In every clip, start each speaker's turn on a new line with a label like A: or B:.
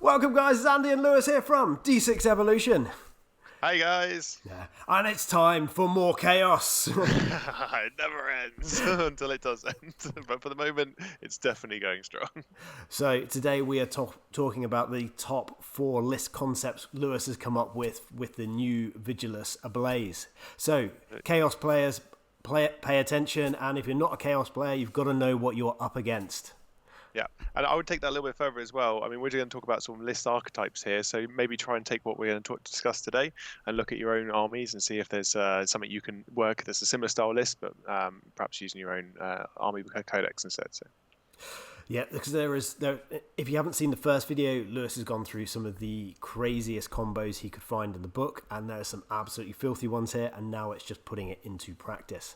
A: Welcome guys, it's Andy and Lewis here from D6 Evolution.
B: Hi guys!
A: Yeah. And it's time for more chaos.
B: It never ends until it does end, but for the moment it's definitely going strong.
A: So today we are talking about the top 4 list concepts Lewis has come up with the new Vigilus Ablaze. So chaos players, pay attention, and if you're not a chaos player, you've got to know what you're up against.
B: Yeah, and I would take that a little bit further as well. I mean, we're going to talk about some list archetypes here, so maybe try and take what we're going to discuss today and look at your own armies and see if there's something you can work that's a similar style list, but perhaps using your own army codex instead. So.
A: Yeah, because there. If you haven't seen the first video, Lewis has gone through some of the craziest combos he could find in the book, and there's some absolutely filthy ones here, and now it's just putting it into practice.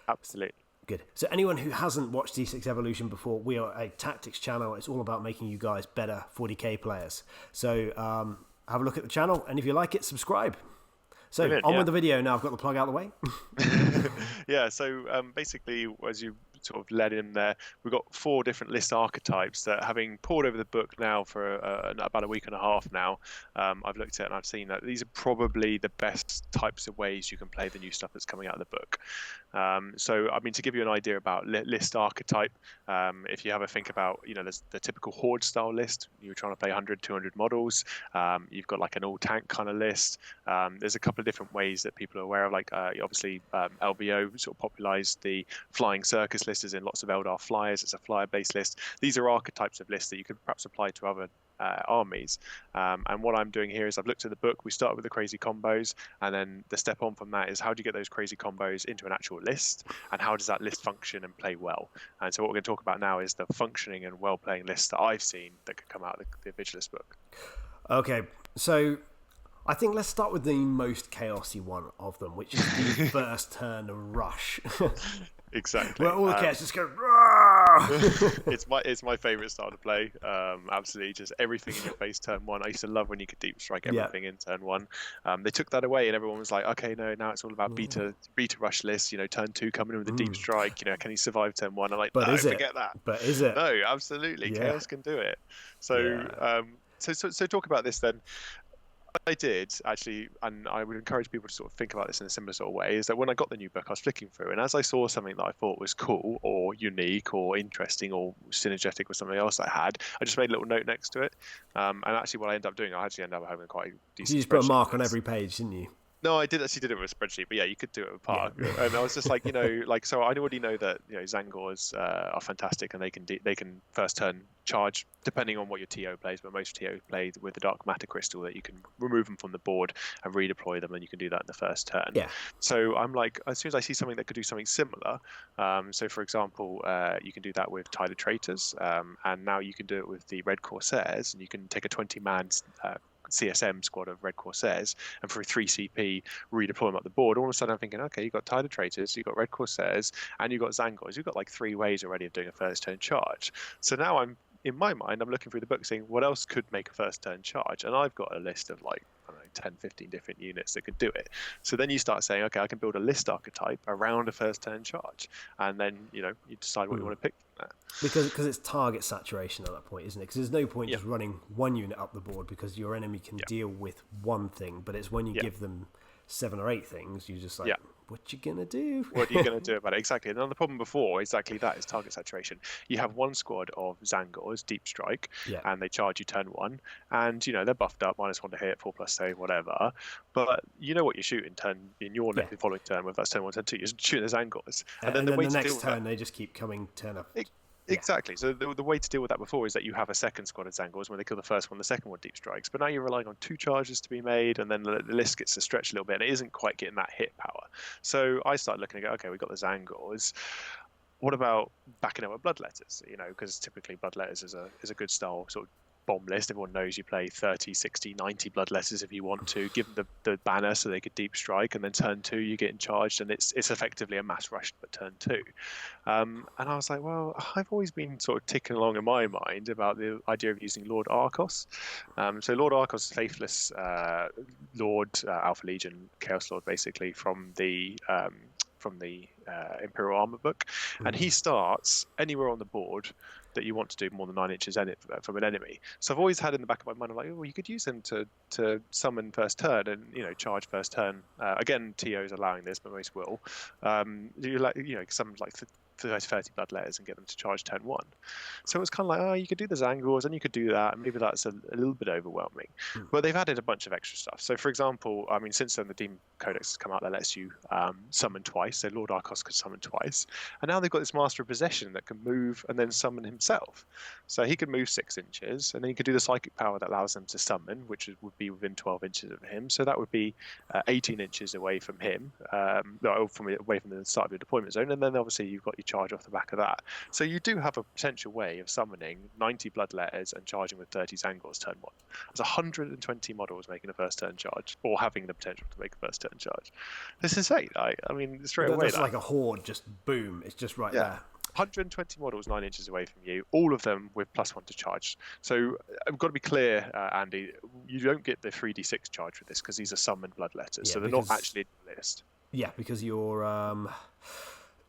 B: Absolutely.
A: Good. So anyone who hasn't watched D6 Evolution before, we are a tactics channel. It's all about making you guys better 40k players. So have a look at the channel, and if you like it, subscribe. So with the video now. I've got the plug out of the way.
B: Yeah, so basically, as you sort of led in there, we've got 4 different list archetypes that, having poured over the book now for about a week and a half now, I've looked at and I've seen that these are probably the best types of ways you can play the new stuff that's coming out of the book. So, I mean, to give you an idea about list archetype, if you have a think about, there's the typical horde style list. You're trying to play 100, 200 models. You've got like an all tank kind of list. There's a couple of different ways that people are aware of, like obviously LVO sort of popularized the flying circus list, as in lots of Eldar flyers. It's a flyer based list. These are archetypes of lists that you could perhaps apply to other armies, and what I'm doing here is I've looked at the book. We start with the crazy combos, and then the step on from that is how do you get those crazy combos into an actual list, and how does that list function and play well. And so what we're going to talk about now is the functioning and well playing lists that I've seen that could come out of the Vigilus book.
A: Okay, so I think let's start with the most chaosy one of them, which is the first turn rush.
B: Exactly.
A: Where all the chaos just go.
B: It's my favorite style to play. Absolutely, just everything in your face turn 1. I used to love when you could deep strike everything in turn 1. They took that away, and everyone was like, okay, no, now it's all about beta rush lists. Turn 2 coming in with a deep strike. Can he survive turn 1? I'm like,
A: but
B: no, forget that.
A: But is it?
B: No, absolutely. Yeah. Chaos can do it. So, so talk about this then. I did actually, and I would encourage people to sort of think about this in a similar sort of way, is that when I got the new book, I was flicking through, and as I saw something that I thought was cool or unique or interesting or synergetic with something else I had, I just made a little note next to it. And actually what I ended up doing, I actually ended up having quite a decent.
A: You just put a mark on every page, didn't you?
B: No, I did it with a spreadsheet, but yeah, you could do it with Park. Yeah. And I was just like, so I already know that Zangors are fantastic, and they can first turn charge depending on what your TO plays, but most TO play with the Dark Matter Crystal that you can remove them from the board and redeploy them, and you can do that in the first turn.
A: Yeah.
B: So I'm like, as soon as I see something that could do something similar, so for example, you can do that with Untitled Traitors, and now you can do it with the Red Corsairs, and you can take a 20-man CSM squad of Red Corsairs, and for a 3 CP redeploy them up the board. All of a sudden I'm thinking, okay, you've got Untitled Traitors, you've got Red Corsairs, and you've got Zangors. You've got like 3 ways already of doing a first turn charge. So now in my mind, I'm looking through the book saying, what else could make a first turn charge? And I've got a list of like, I don't know, 10, 15 different units that could do it. So then you start saying, okay, I can build a list archetype around a first turn charge. And then, you decide what you want to pick from that.
A: Because it's target saturation at that point, isn't it? Because there's no point just running one unit up the board, because your enemy can deal with one thing. But it's when you give them 7 or 8 things, you just like, what you gonna do?
B: What are you gonna do about it? Exactly. And the problem before exactly that is target saturation. You have one squad of Zangors, deep strike, and they charge you turn 1, and they're buffed up, -1 to hit, 4+ save, whatever. But you know what you shoot in your the following turn, whether that's turn 1, turn 2, you're shooting the Zangors,
A: and then the next turn they just keep coming turn up.
B: Exactly. So the way to deal with that before is that you have a second squad of Zangors. When they kill the first one, the second one deep strikes. But now you're relying on 2 charges to be made, and then the list gets to stretch a little bit, and it isn't quite getting that hit power. So I started looking at, okay, we've got the Zangors. What about backing up with Bloodletters? Because typically Bloodletters is a good style sort of bomb list. Everyone knows you play 30, 60, 90 Bloodletters if you want to. Give them the banner so they could deep strike, and then turn 2 you get charged, and it's effectively a mass rush but turn 2. And I was like, well, I've always been sort of ticking along in my mind about the idea of using Lord Arcos. So Lord Arcos is Faithless Lord, Alpha Legion, Chaos Lord, basically from the Imperial Armor book, and he starts anywhere on the board that you want to do more than 9 inches from an enemy. So I've always had in the back of my mind, I'm like, oh, well, you could use him to summon first turn and charge first turn. Again, TO is allowing this, but most will. Summon like 30 blood letters and get them to charge turn 1. So it was kind of like, oh, you could do the Zangors and you could do that, and maybe that's a little bit overwhelming. But they've added a bunch of extra stuff. So for example, I mean, since then the Demon Codex has come out that lets you summon twice. So Lord Arcos could summon twice, and now they've got this Master of Possession that can move and then summon himself. So he could move 6 inches, and then he could do the Psychic Power that allows him to summon, which would be within 12 inches of him. So that would be 18 inches away from him, away from the start of your deployment zone, and then obviously you've got your charge off the back of that. So you do have a potential way of summoning 90 blood letters and charging with 30 Zangors turn 1. There's 120 models making a first turn charge, or having the potential to make a first turn charge. This is insane. I mean, straight away.
A: That's like a horde, just boom. It's just right there.
B: 120 models 9 inches away from you, all of them with +1 to charge. So I've got to be clear, Andy, you don't get the 3d6 charge with this because these are summoned blood letters, so they're not actually in the list.
A: Yeah, because you're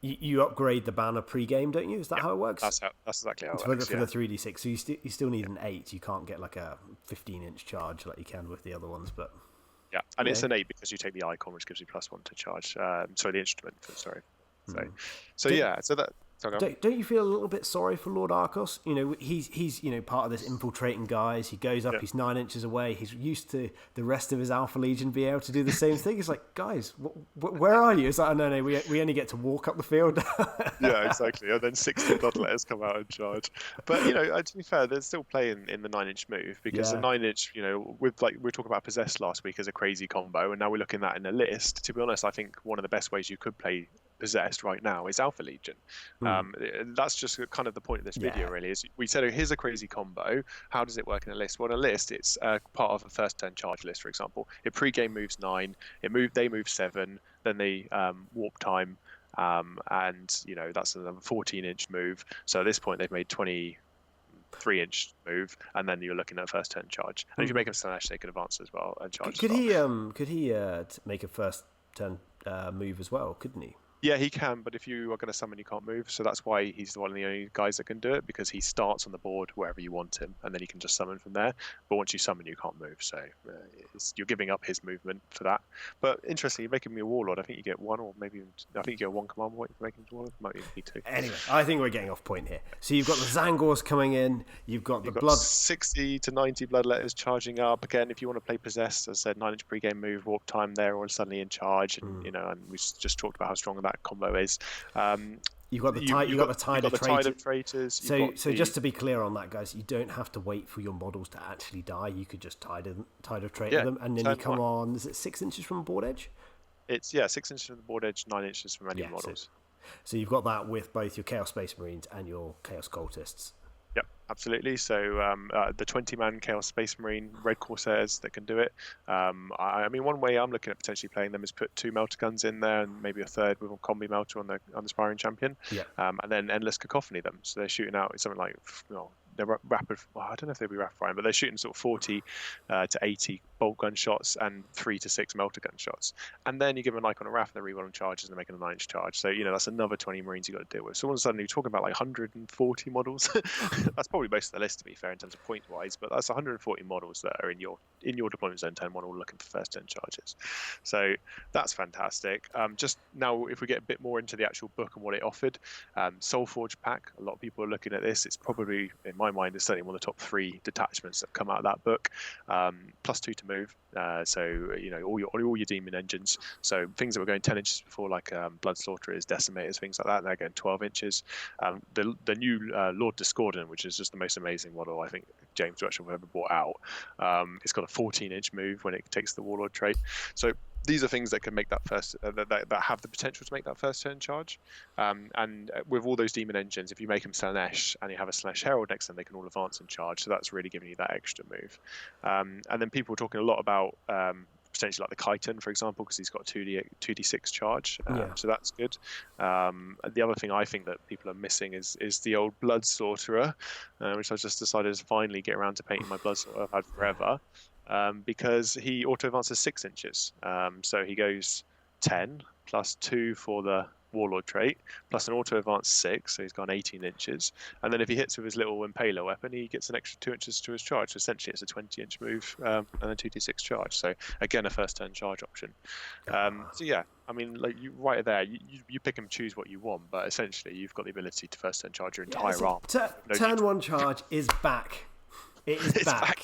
A: you upgrade the banner pre-game, don't you? Is that how it works?
B: That's exactly how it works.
A: For the 3d6, so you still need an 8. You can't get like a 15-inch charge like you can with the other ones, but
B: and it's an 8 because you take the icon, which gives you +1 to charge. Sorry, the instrument. Sorry. So that.
A: Don't you feel a little bit sorry for Lord Arcos? He's part of this infiltrating guys. He goes up, he's 9 inches away. He's used to the rest of his Alpha Legion being able to do the same thing. He's like, guys, where are you? It's like, no, we only get to walk up the field.
B: Yeah, exactly. And then 60 blood letters come out and charge. But to be fair, they're still playing in the 9-inch move because the 9-inch, with we were talking about Possessed last week as a crazy combo, and now we're looking at that in a list. To be honest, I think one of the best ways you could play Possessed right now is Alpha Legion. That's just kind of the point of this video, really. Is we said, here's a crazy combo. How does it work in a list? Well, in a list, it's part of a first turn charge list, for example. It pre-game moves 9. They move 7. Then they warp time, and that's another 14-inch move. So at this point, they've made 23-inch move, and then you're looking at a first turn charge. And if you make them Slanesh, they can advance as well and charge. Could
A: he make a first turn move as well? Couldn't he?
B: Yeah, he can, but if you are going to summon, you can't move. So that's why he's one of the only guys that can do it, because he starts on the board wherever you want him, and then he can just summon from there. But once you summon, you can't move. So you're giving up his movement for that. But interestingly, you're making me a warlord. I think you get 1, or maybe I think you get 1 command point for making him a warlord. Might even be 2.
A: Anyway, I think we're getting off point here. So you've got the Zangors coming in. You've got blood
B: 60 to 90 blood letters charging up. Again, if you want to play Possessed, as I said, 9-inch pre-game move, warp time there, or suddenly in charge, and and we just talked about how strong that combo is.
A: You've got the Tide of
B: Traitors.
A: So just to be clear on that, guys, you don't have to wait for your models to actually die. You could just Tide of Traitor them, and then you come on. Is it 6 inches from board edge?
B: It's 6 inches from the board edge, 9 inches from any models.
A: So you've got that with both your Chaos Space Marines and your Chaos Cultists.
B: Yep, absolutely. So the 20-man Chaos Space Marine Red Corsairs that can do it. I mean, one way I'm looking at potentially playing them is put 2 melter guns in there and maybe a third with a combi melter on the Aspiring Champion.
A: Yeah.
B: And then endless cacophony them. So they're shooting out something like they're rapid. Well, I don't know if they'll be rapid firing, but they're shooting sort of 40 to 80 bolt gun shots and 3 to 6 melter gun shots. And then you give them an icon of Wrath and they reroll on charges and they're making a 9-inch charge. So that's another 20 Marines you've got to deal with. So all of a sudden you're talking about like 140 models. That's probably most of the list, to be fair, in terms of point wise. But that's 140 models that are in your deployment zone 10-1, all looking for first 10 charges. So that's fantastic. Just now, if we get a bit more into the actual book and what it offered, Soulforge pack. A lot of people are looking at this. It's probably, in my mind, it's certainly one of the top 3 detachments that come out of that book. +2 to move. So all your demon engines. So things that were going 10 inches before, like Blood Sorcerers, Decimators, things like that, they're going 12 inches. The new Lord Discordant, which is just the most amazing model I think James Rushall ever brought out. It's got a 14-inch move when it takes the Warlord trait. So these are things that can make that first that have the potential to make that first turn charge. And with all those demon engines, if you make them Slanesh and you have a Slanesh Herald next to them, they can all advance and charge. So that's really giving you that extra move. And then people are talking a lot about potentially like the Chiton, for example, because he's got 2d6 charge. So that's good. The other thing I think that people are missing is the old Blood Sorcerer, which I just decided to finally get around to painting my Blood Sorcerer. I've had forever. Because he auto advances 6 inches. So he goes 10 +2 for the Warlord trait, plus an auto advance 6, so he's gone 18 inches. And then if he hits with his little Impaler weapon, he gets an extra 2 inches to his charge. So essentially, it's a 20-inch move and then 2d6 charge. So again, a first turn charge option. So yeah, I mean, like you right there, you pick and choose what you want, but essentially, you've got the ability to first turn charge your entire arm.
A: Turn 1 charge is back. It is back.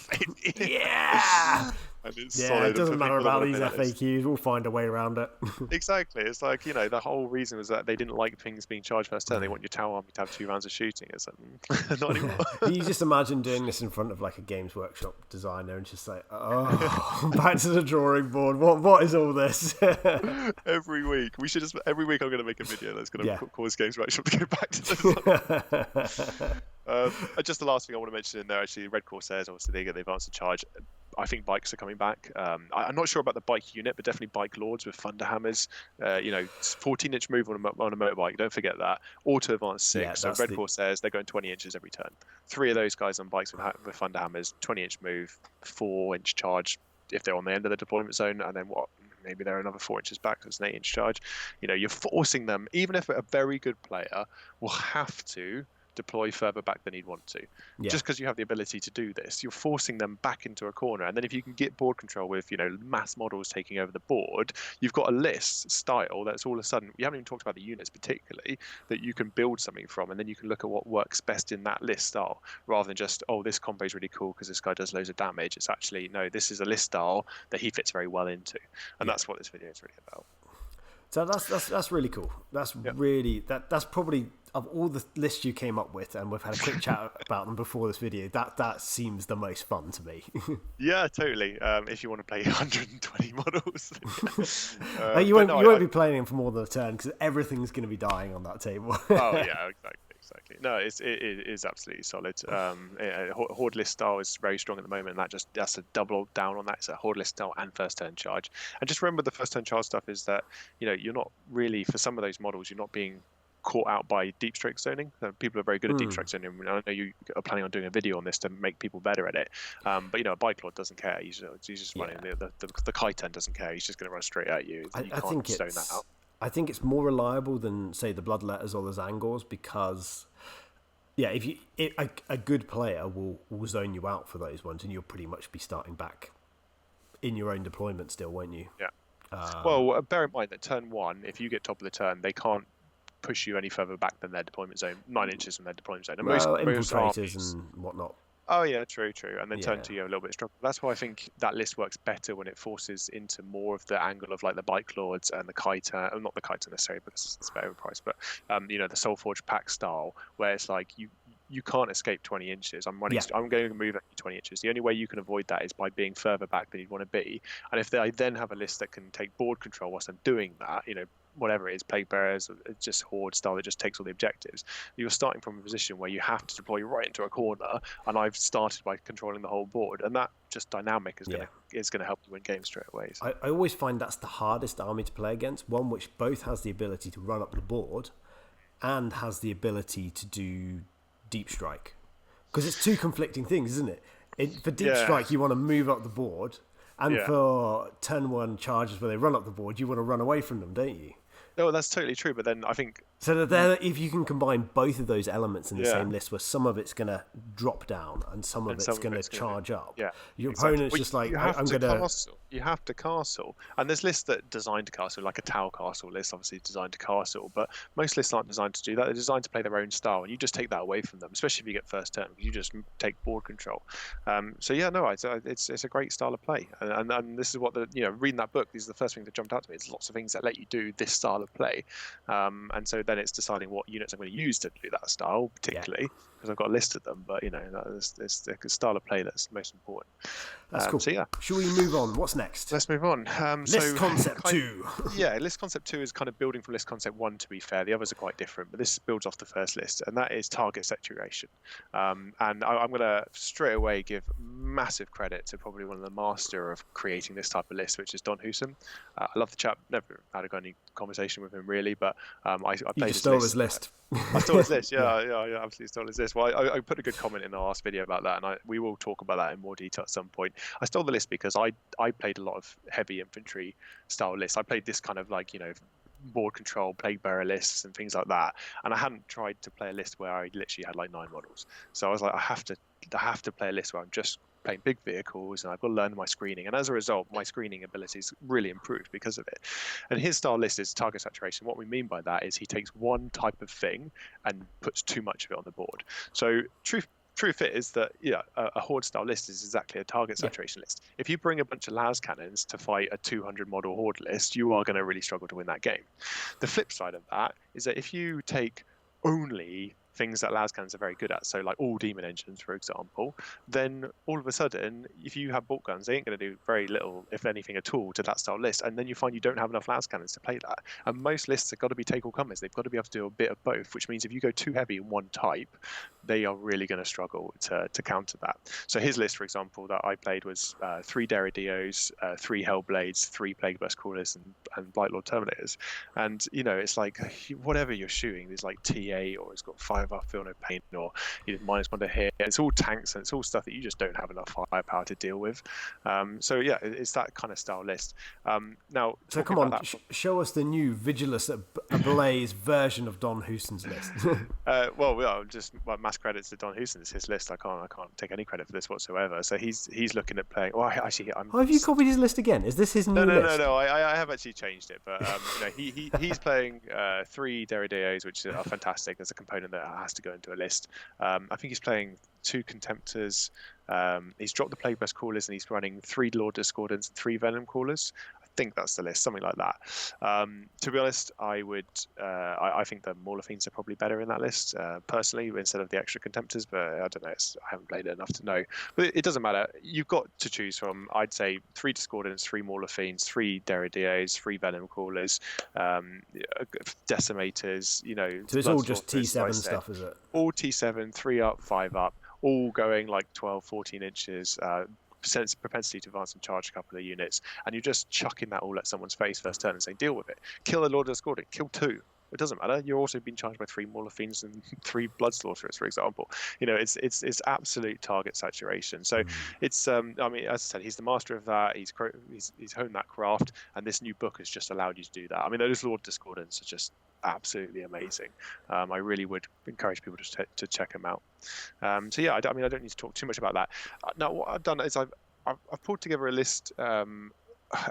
B: Yeah.
A: It doesn't matter about these FAQs. We'll find a way around it.
B: Exactly. It's like, the whole reason was that they didn't like things being charged first turn. They want your Tau army to have 2 rounds of shooting. It's like, not anymore.
A: You just imagine doing this in front of like a Games Workshop designer and just like, back to the drawing board. What is all this?
B: Every week. Every week I'm going to make a video that's going to cause Games Workshop to go back to this. Just the last thing I want to mention in there, actually, Red Corsairs, obviously they get the advanced charge. I think bikes are coming back. I'm not sure about the bike unit, but definitely bike lords with thunder hammers. 14-inch move on a motorbike. Don't forget that. Auto advance 6. Yeah, so Red Corsairs, they're going 20 inches every turn. 3 of those guys on bikes with thunder hammers, 20-inch move, 4-inch charge if they're on the end of the deployment zone, and then maybe they're another 4 inches back, so it's an 8-inch charge. You're forcing them, even if a very good player will have to deploy further back than he'd want to. Just because you have the ability to do this, you're forcing them back into a corner. And then if you can get board control with mass models taking over the board, you've got a list style that's all of a sudden, you haven't even talked about the units particularly, that you can build something from, and then you can look at what works best in that list style, rather than just, this combo is really cool because this guy does loads of damage. It's actually, no, this is a list style that he fits very well into, and that's what this video is really about.
A: So that's really cool. That's really that's probably, of all the lists you came up with, and we've had a quick chat about them before this video, that seems the most fun to me.
B: Yeah, totally. If you want to play 120 models,
A: you won't be playing them for more than a turn because everything's going to be dying on that table.
B: Oh yeah, exactly. No, it is absolutely solid. Horde list style is very strong at the moment, and that's a double down on that. It's a Horde list style and first turn charge. And just remember, the first turn charge stuff is that you're not really, for some of those models, you're not being caught out by deep strike zoning. People are very good at deep strike zoning. I know you are planning on doing a video on this to make people better at it. But a bike lord doesn't care. He's just running. The Chiton doesn't care. He's just going to run straight at you. You can't zone that out.
A: I think it's more reliable than, say, the Bloodletters or the Zangors because, a good player will zone you out for those ones, and you'll pretty much be starting back in your own deployment still, won't you?
B: Yeah. Well, bear in mind that turn 1, if you get top of the turn, they can't push you any further back than their deployment zone, 9 inches from their deployment zone. And most
A: infiltrators and whatnot.
B: Oh yeah, true. And then turn 2, you're a little bit stronger. That's why I think that list works better when it forces into more of the angle of like the bike lords and the Chiton, not the Chiton necessarily because it's better overpriced, but the Soulforge pack style, where it's like you can't escape 20 inches. I'm going to move at 20 inches. The only way you can avoid that is by being further back than you'd want to be. And if I then have a list that can take board control whilst I'm doing that, whatever it is, Plague Bearers, it's just Horde style that just takes all the objectives. You're starting from a position where you have to deploy right into a corner, and I've started by controlling the whole board, and that just dynamic is going to help you win games straight away. So.
A: I always find that's the hardest army to play against, one which both has the ability to run up the board and has the ability to do deep strike, because it's two conflicting things, isn't it? For deep strike, you want to move up the board, and for turn 1 charges where they run up the board, you want to run away from them, don't you?
B: No, that's totally true. But then I think
A: so that if you can combine both of those elements in the same list, where some of it's going to drop down and some of it's going to charge up, your opponent's just like, I'm going to.
B: You have to castle, and there's lists that are designed to castle, like a Tau castle list, obviously designed to castle. But most lists aren't designed to do that. They're designed to play their own style, and you just take that away from them, especially if you get first turn. You just take board control. It's a great style of play, and this is what reading that book. These are the first things that jumped out to me. There's lots of things that let you do this style of play, and so then it's deciding what units I'm going to use to do that style, particularly because I've got a list of them. But it's the style of play that's most important.
A: That's cool.
B: So
A: shall we move on? What's next?
B: Let's move on.
A: List Concept 2.
B: List Concept 2 is kind of building from List Concept 1. To be fair, the others are quite different, but this builds off the first list, and that is target saturation. And I'm going to straight away give massive credit to probably one of the master of creating this type of list, which is Don Hewson. I love the chap. Never had any conversation with him really, but I played
A: his list.
B: I stole his list. Yeah, absolutely stole his list. Well, I put a good comment in the last video about that, and we will talk about that in more detail at some point. I stole the list because I played a lot of heavy infantry style lists. I played this kind of like board control, plague bearer lists, and things like that. And I hadn't tried to play a list where I literally had like 9 models. So I was like, I have to play a list where I'm just playing big vehicles, and I've got to learn my screening. And as a result, my screening abilities really improved because of it. And his style list is target saturation. What we mean by that is he takes one type of thing and puts too much of it on the board. So truth is that a horde style list is exactly a target saturation list. If you bring a bunch of las cannons to fight a 200 model horde list, you are going to really struggle to win that game. The flip side of that is that if you take only things that las cannons are very good at, so like all demon engines, for example, then all of a sudden, if you have bolt guns, they ain't going to do very little, if anything at all, to that style list. And then you find you don't have enough las cannons to play that. And most lists have got to be take all comers. They've got to be able to do a bit of both, which means if you go too heavy in one type, they are really going to struggle to counter that. So his list, for example, that I played was 3 Derridios, 3 Hellblades, 3 Plague Burst Crawlers, and Blightlord Terminators. And it's like whatever you're shooting, there's like T8, or it's got 5 up, feel no pain, or -1 to hit. It's all tanks, and it's all stuff that you just don't have enough firepower to deal with. So yeah, it's that kind of style list. Now,
A: so come on, show us the new Vigilus Ablaze version of Don Houston's list.
B: Well, just mass credits to Don Houston. It's his list. I can't take any credit for this whatsoever. So he's looking at playing. Well, actually,
A: have you copied his list again? Is this his new list?
B: No. I have actually changed it, but he's playing 3 Derrideos, which are fantastic. There's a component that has to go into a list. I think he's playing 2 Contemptors. He's dropped the Plague Burst Crawlers, and he's running 3 Lord Discordants and 3 Venom Crawlers. I think that's the list, something like that. To be honest, I think the Mauler Fiends are probably better in that list, personally, instead of the extra Contemptors, but I don't know, I haven't played it enough to know. But it doesn't matter. You've got to choose from, I'd say, 3 Discordants, 3 Mauler Fiends, 3 Derrideos, 3 Venom Crawlers, Decimators,
A: So it's all just T7 stuff, is it?
B: All T7, 3 up, 5 up, all going like 12, 14 inches, propensity to advance and charge a couple of units, and you're just chucking that all at someone's face first turn and saying, deal with it. Kill the Lord of Discordant, kill 2. It doesn't matter. You're also being charged by 3 Mauler Fiends and 3 Blood Sorcerers, for example. It's absolute target saturation. So it's I mean, as I said, he's the master of that. He's honed that craft, and this new book has just allowed you to do that. I mean, those Lord Discordants are just absolutely amazing. I really would encourage people to check them out. So yeah, I don't need to talk too much about that. Now, what I've done is I've pulled together a list.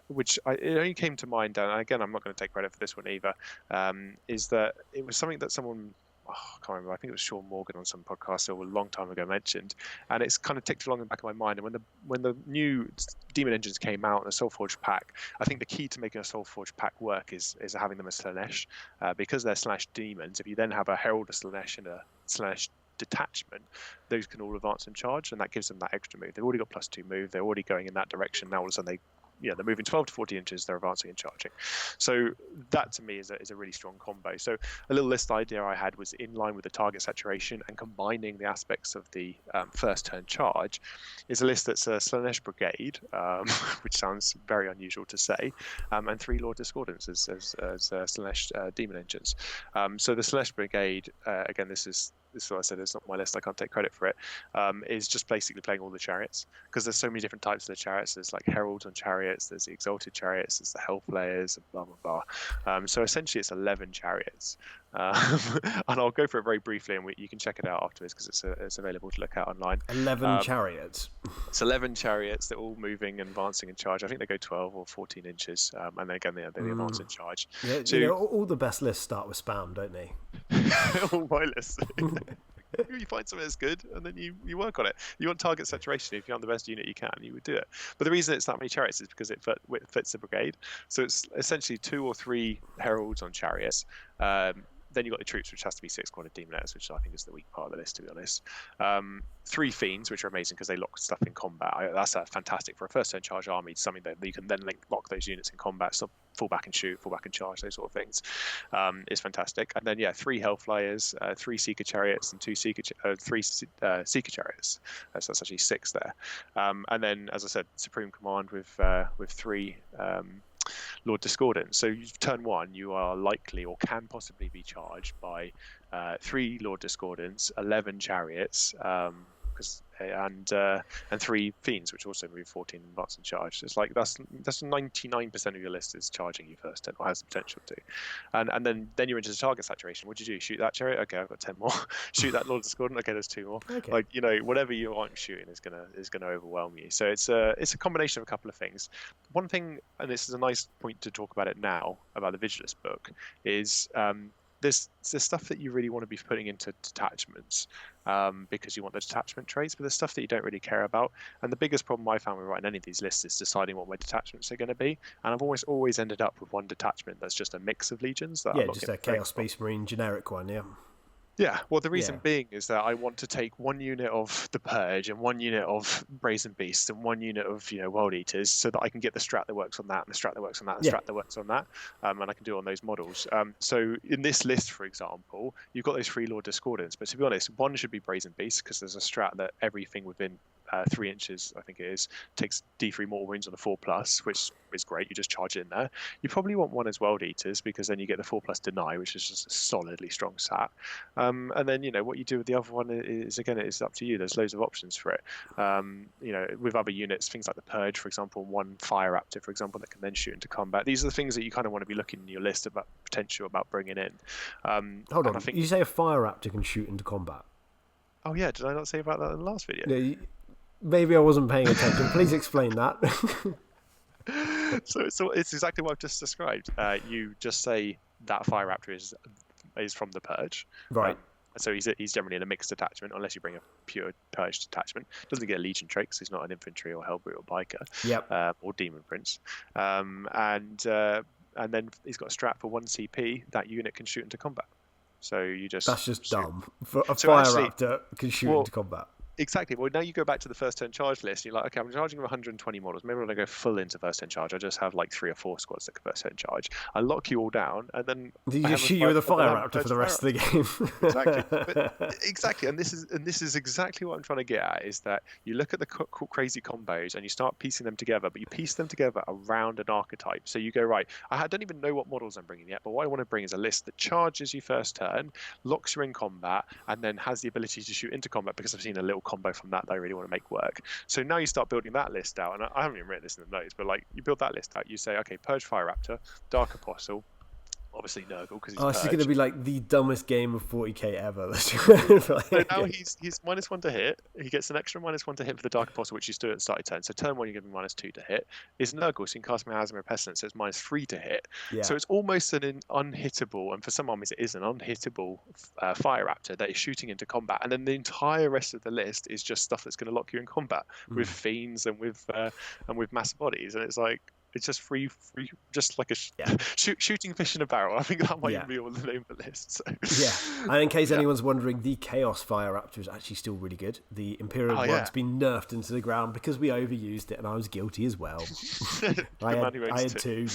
B: Which it only came to mind, and again, I'm not going to take credit for this one either, is that it was something that someone, I can't remember, I think it was Sean Morgan on some podcast a long time ago mentioned, and it's kind of ticked along in the back of my mind. And when the new Demon Engines came out in the Soulforge pack, I think the key to making a Soulforge pack work is having them as Slanesh, because they're Slanesh demons. If you then have a Herald of Slanesh and a Slanesh detachment, those can all advance and charge, and that gives them that extra move. They've already got +2 move, they're already going in that direction. Now all of a sudden they're moving 12 to 40 inches, they're advancing and charging. So that to me is a really strong combo. So a little list idea I had was in line with the target saturation and combining the aspects of the first turn charge is a list that's a Slanesh Brigade, which sounds very unusual to say, and 3 Lord Discordants as Slanesh Demon Engines. So the Slanesh Brigade, again, this is what I said, it's not my list, I can't take credit for it, is just basically playing all the chariots, because there's so many different types of the chariots. There's like Heralds on chariots, there's the Exalted chariots, there's the Hellflayers, and blah, blah, blah. So essentially it's 11 chariots. And I'll go for it very briefly, and you can check it out afterwards, because it's available to look at online.
A: 11 chariots.
B: It's 11 chariots. They're all moving and advancing in charge. I think they go 12 or 14 inches, and then again they advance in charge.
A: Yeah, so, all the best lists start with spam, don't they?
B: All my lists. You find something that's good, and then you work on it. You want target saturation. If you want the best unit you can, you would do it. But the reason it's that many chariots is because it fits the brigade. So it's essentially 2 or 3 heralds on chariots. Then you've got the troops, which has to be 6 cornered demonettes, which I think is the weak part of the list, to be honest. 3 fiends, which are amazing because they lock stuff in combat. That's fantastic for a first turn charge army. It's something that you can then lock those units in combat, so fall back and shoot, fall back and charge, those sort of things. Is fantastic. And then 3 Hellflyers, 3 Seeker chariots, and 3 Seeker chariots. So that's actually 6 there. And then, as I said, Supreme Command with 3 Lord Discordant. So turn 1, you are likely or can possibly be charged by 3 Lord Discordants, 11 chariots, because and 3 fiends, which also move 14 bucks in charge. It's like that's 99% of your list is charging you first turn, or has the potential to. And then you're into the target saturation. What do you do? Shoot that chariot? Okay, I've got 10 more. Shoot that Lord Discordant? Okay, there's 2 more.
A: Okay.
B: Like, you know, whatever you aren't shooting is gonna overwhelm you. So it's a combination of a couple of things. One thing, and this is a nice point to talk about it now about the Vigilus book, is there's stuff that you really want to be putting into detachments because you want the detachment traits, but there's stuff that you don't really care about. And the biggest problem I found with writing any of these lists is deciding what my detachments are going to be. And I've always ended up with one detachment that's just a mix of legions. That
A: just a Chaos Space Marine generic one, yeah.
B: Yeah, well, the reason being is that I want to take 1 unit of the Purge and 1 unit of Brazen Beasts and 1 unit of World Eaters, so that I can get the strat that works on that, and the strat that works on that, and the strat that works on that, and I can do it on those models. So in this list, for example, you've got those 3 Lord Discordants, but to be honest, 1 should be Brazen Beasts because there's a strat that everything within 3 inches, I think it is, takes D3 mortal wounds on the 4+, which is great. You just charge it in there. You probably want 1 as World Eaters because then you get the 4+ deny, which is just a solidly strong stat. And then what you do with the other one is, again, it's up to you. There's loads of options for it. With other units, things like the Purge, for example, 1 Fire Raptor, for example, that can then shoot into combat. These are the things that you kind of want to be looking in your list about potential about bringing in.
A: Hold on, you say a Fire Raptor can shoot into combat?
B: Oh yeah, did I not say about that in the last video?
A: Yeah, maybe I wasn't paying attention. Please explain that.
B: So it's exactly what I've just described. You just say that Fire Raptor is from the Purge,
A: right?
B: So he's generally in a mixed detachment, unless you bring a pure Purge detachment. Doesn't get a Legion trait because he's not an infantry or Hellbrute or biker, or Demon Prince. And then he's got a strat for 1 CP. That unit can shoot into combat. So you just
A: that's just dumb. A Fire Raptor can shoot into combat.
B: Exactly. Well, now you go back to the first turn charge list. You're like, okay, I'm charging 120 models. Maybe when I go full into first turn charge, I just have like 3 or 4 squads that can first turn charge. I lock you all down, and then
A: you just shoot you with a Fire Raptor for the rest of the game.
B: Exactly. And this is exactly what I'm trying to get at, is that you look at the crazy combos and you start piecing them together, but you piece them together around an archetype. So you go, right, I don't even know what models I'm bringing yet, but what I want to bring is a list that charges you first turn, locks you in combat, and then has the ability to shoot into combat, because I've seen a little combo from that I really want to make work. So now you start building that list out, and I haven't even written this in the notes, but like you build that list out, you say, okay, Purge Fire Raptor, Dark Apostle, obviously Nurgle because he's
A: this is going to be like the dumbest game of 40k ever.
B: So now he's -1 to hit. He gets an extra -1 to hit for the Dark Apostle, which he's doing at the start of turn. So turn 1 you give him -2 to hit. Is Nurgle, so you can cast Miasma of Pestilence, so it's -3 to hit.
A: Yeah.
B: So it's almost an unhittable, and for some armies it is an unhittable Fire Raptor that is shooting into combat. And then the entire rest of the list is just stuff that's going to lock you in combat with fiends and with massive bodies. And it's like, it's just free, just like a shooting fish in a barrel. I think that might even be all the name of the list. So.
A: Yeah, and in case anyone's wondering, the Chaos Fire Raptor is actually still really good. The Imperial one's been nerfed into the ground because we overused it, and I was guilty as well. I had 2,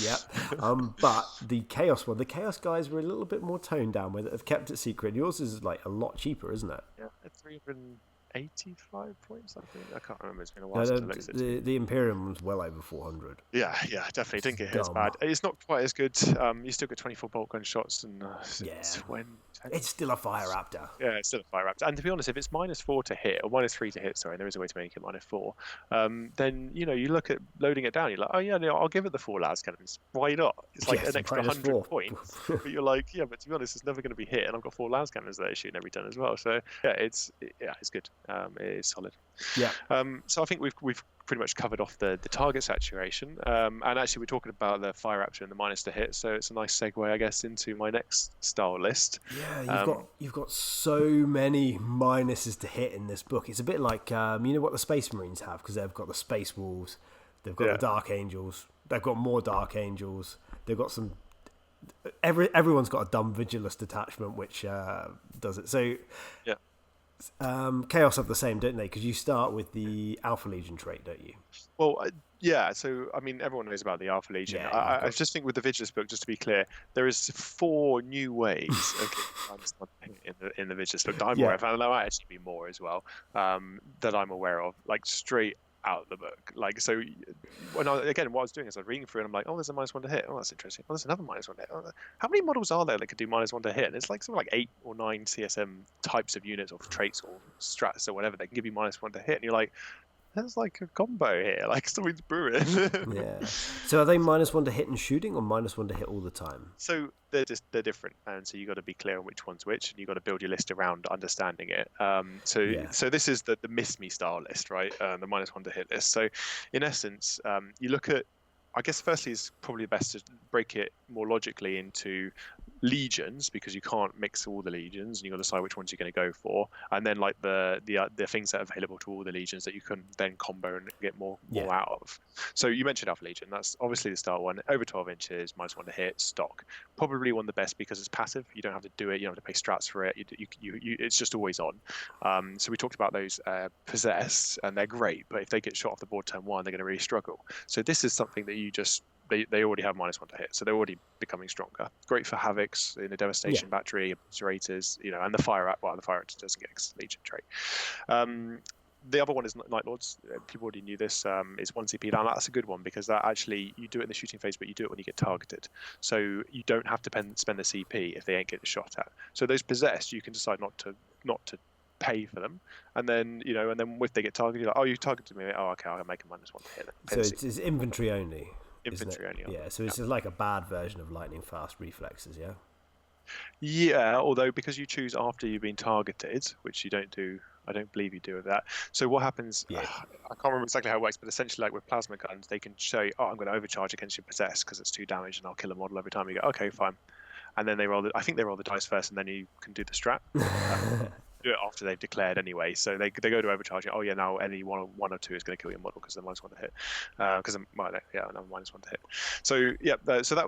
A: but the Chaos one, the Chaos guys were a little bit more toned down with it. Have kept it secret. Yours is like a lot cheaper, isn't it?
B: Yeah, it's 385 points, I think. I can't remember. It's been a while since I looked at it.
A: The Imperium was well over 400.
B: Yeah, definitely. Didn't get hit as bad. It's not quite as good. You still get 24 bolt gun shots and
A: it's still a Fire Raptor.
B: Yeah, it's still a Fire Raptor. And to be honest, if it's -4 to hit, or -3 to hit, sorry, there is a way to make it -4, then, you look at loading it down, you're like, oh yeah, no, I'll give it the 4 las cannons. Why not? It's like an extra 100 points. But you're like, yeah, but to be honest, it's never going to be hit, and I've got 4 las cannons that are shooting every turn as well. So yeah, it's good. It is solid.
A: Yeah.
B: So I think we've pretty much covered off the target saturation, and actually we're talking about the Fire Raptor and the -to hit, so it's a nice segue, I guess, into my next style list.
A: Yeah, you've got so many minuses to hit in this book. It's a bit like what the Space Marines have, because they've got the Space Wolves, they've got the Dark Angels, they've got more Dark Angels, they've got some. Everyone's got a dumb Vigilus detachment which does it. So yeah. Chaos have the same, don't they? Because you start with the Alpha Legion trait, don't you?
B: Well, yeah. So I mean, everyone knows about the Alpha Legion. Yeah, I just think with the Vigilus book, just to be clear, there is 4 new ways of getting in the Vigilus book that I'm aware of, and there might actually be more as well that I'm aware of. Like straight out of the book. Like, so what I was doing is I was reading through and I'm like, oh, there's a -1 to hit. Oh, that's interesting. Oh, there's another -1 to hit. Oh, how many models are there that could do -1 to hit? And it's like something like 8 or 9 CSM types of units or traits or strats or whatever that can give you -1 to hit. And you're like, there's like a combo here, like something's brewing.
A: Yeah. So are they -1 to hit and shooting, or -1 to hit all the time?
B: So they're different, and so you got to be clear on which one's which, and you got to build your list around understanding it. So this is the miss me style list, right? The -1 to hit list. So in essence, you look at, I guess firstly it's probably best to break it more logically into legions, because you can't mix all the legions and you've got to decide which ones you're going to go for, and then like the things that are available to all the legions that you can then combo and get more out of. So you mentioned Alpha Legion, that's obviously the start one, over 12 inches, -1 to hit, stock, probably one of the best because it's passive, you don't have to do it, you don't have to pay strats for it, you it's just always on. So we talked about those possessed, and they're great, but if they get shot off the board turn 1, they're going to really struggle. So this is something that you just they already have -1 to hit, so they're already becoming stronger. Great for havocs in the devastation battery, obliterators, and the fire act. Well, the fire act doesn't get Legion trait. The other one is Night Lords. People already knew this. Is 1 CP. Now that's a good one because that actually you do it in the shooting phase, but you do it when you get targeted. So you don't have to spend the CP if they ain't getting shot at. So those possessed, you can decide not to pay for them, and then and then if they get targeted, you're like, oh, you targeted me. Oh, okay, I'll make a -1 to hit.
A: So it's inventory only.
B: Inventory only.
A: Yeah, so it's just like a bad version of lightning fast reflexes, yeah?
B: Yeah, although because you choose after you've been targeted, which you don't do, I don't believe you do with that. So what happens, I can't remember exactly how it works, but essentially like with plasma guns, they can show, oh, I'm going to overcharge against your possessed because it's 2 damage and I'll kill a model every time. You go, okay, fine. And then I think they roll the dice first and then you can do the strat. Do it after they've declared anyway, so they go to overcharging. Oh yeah, now any one or two is going to kill your model because they're -1 to hit. Because another -1 to hit. So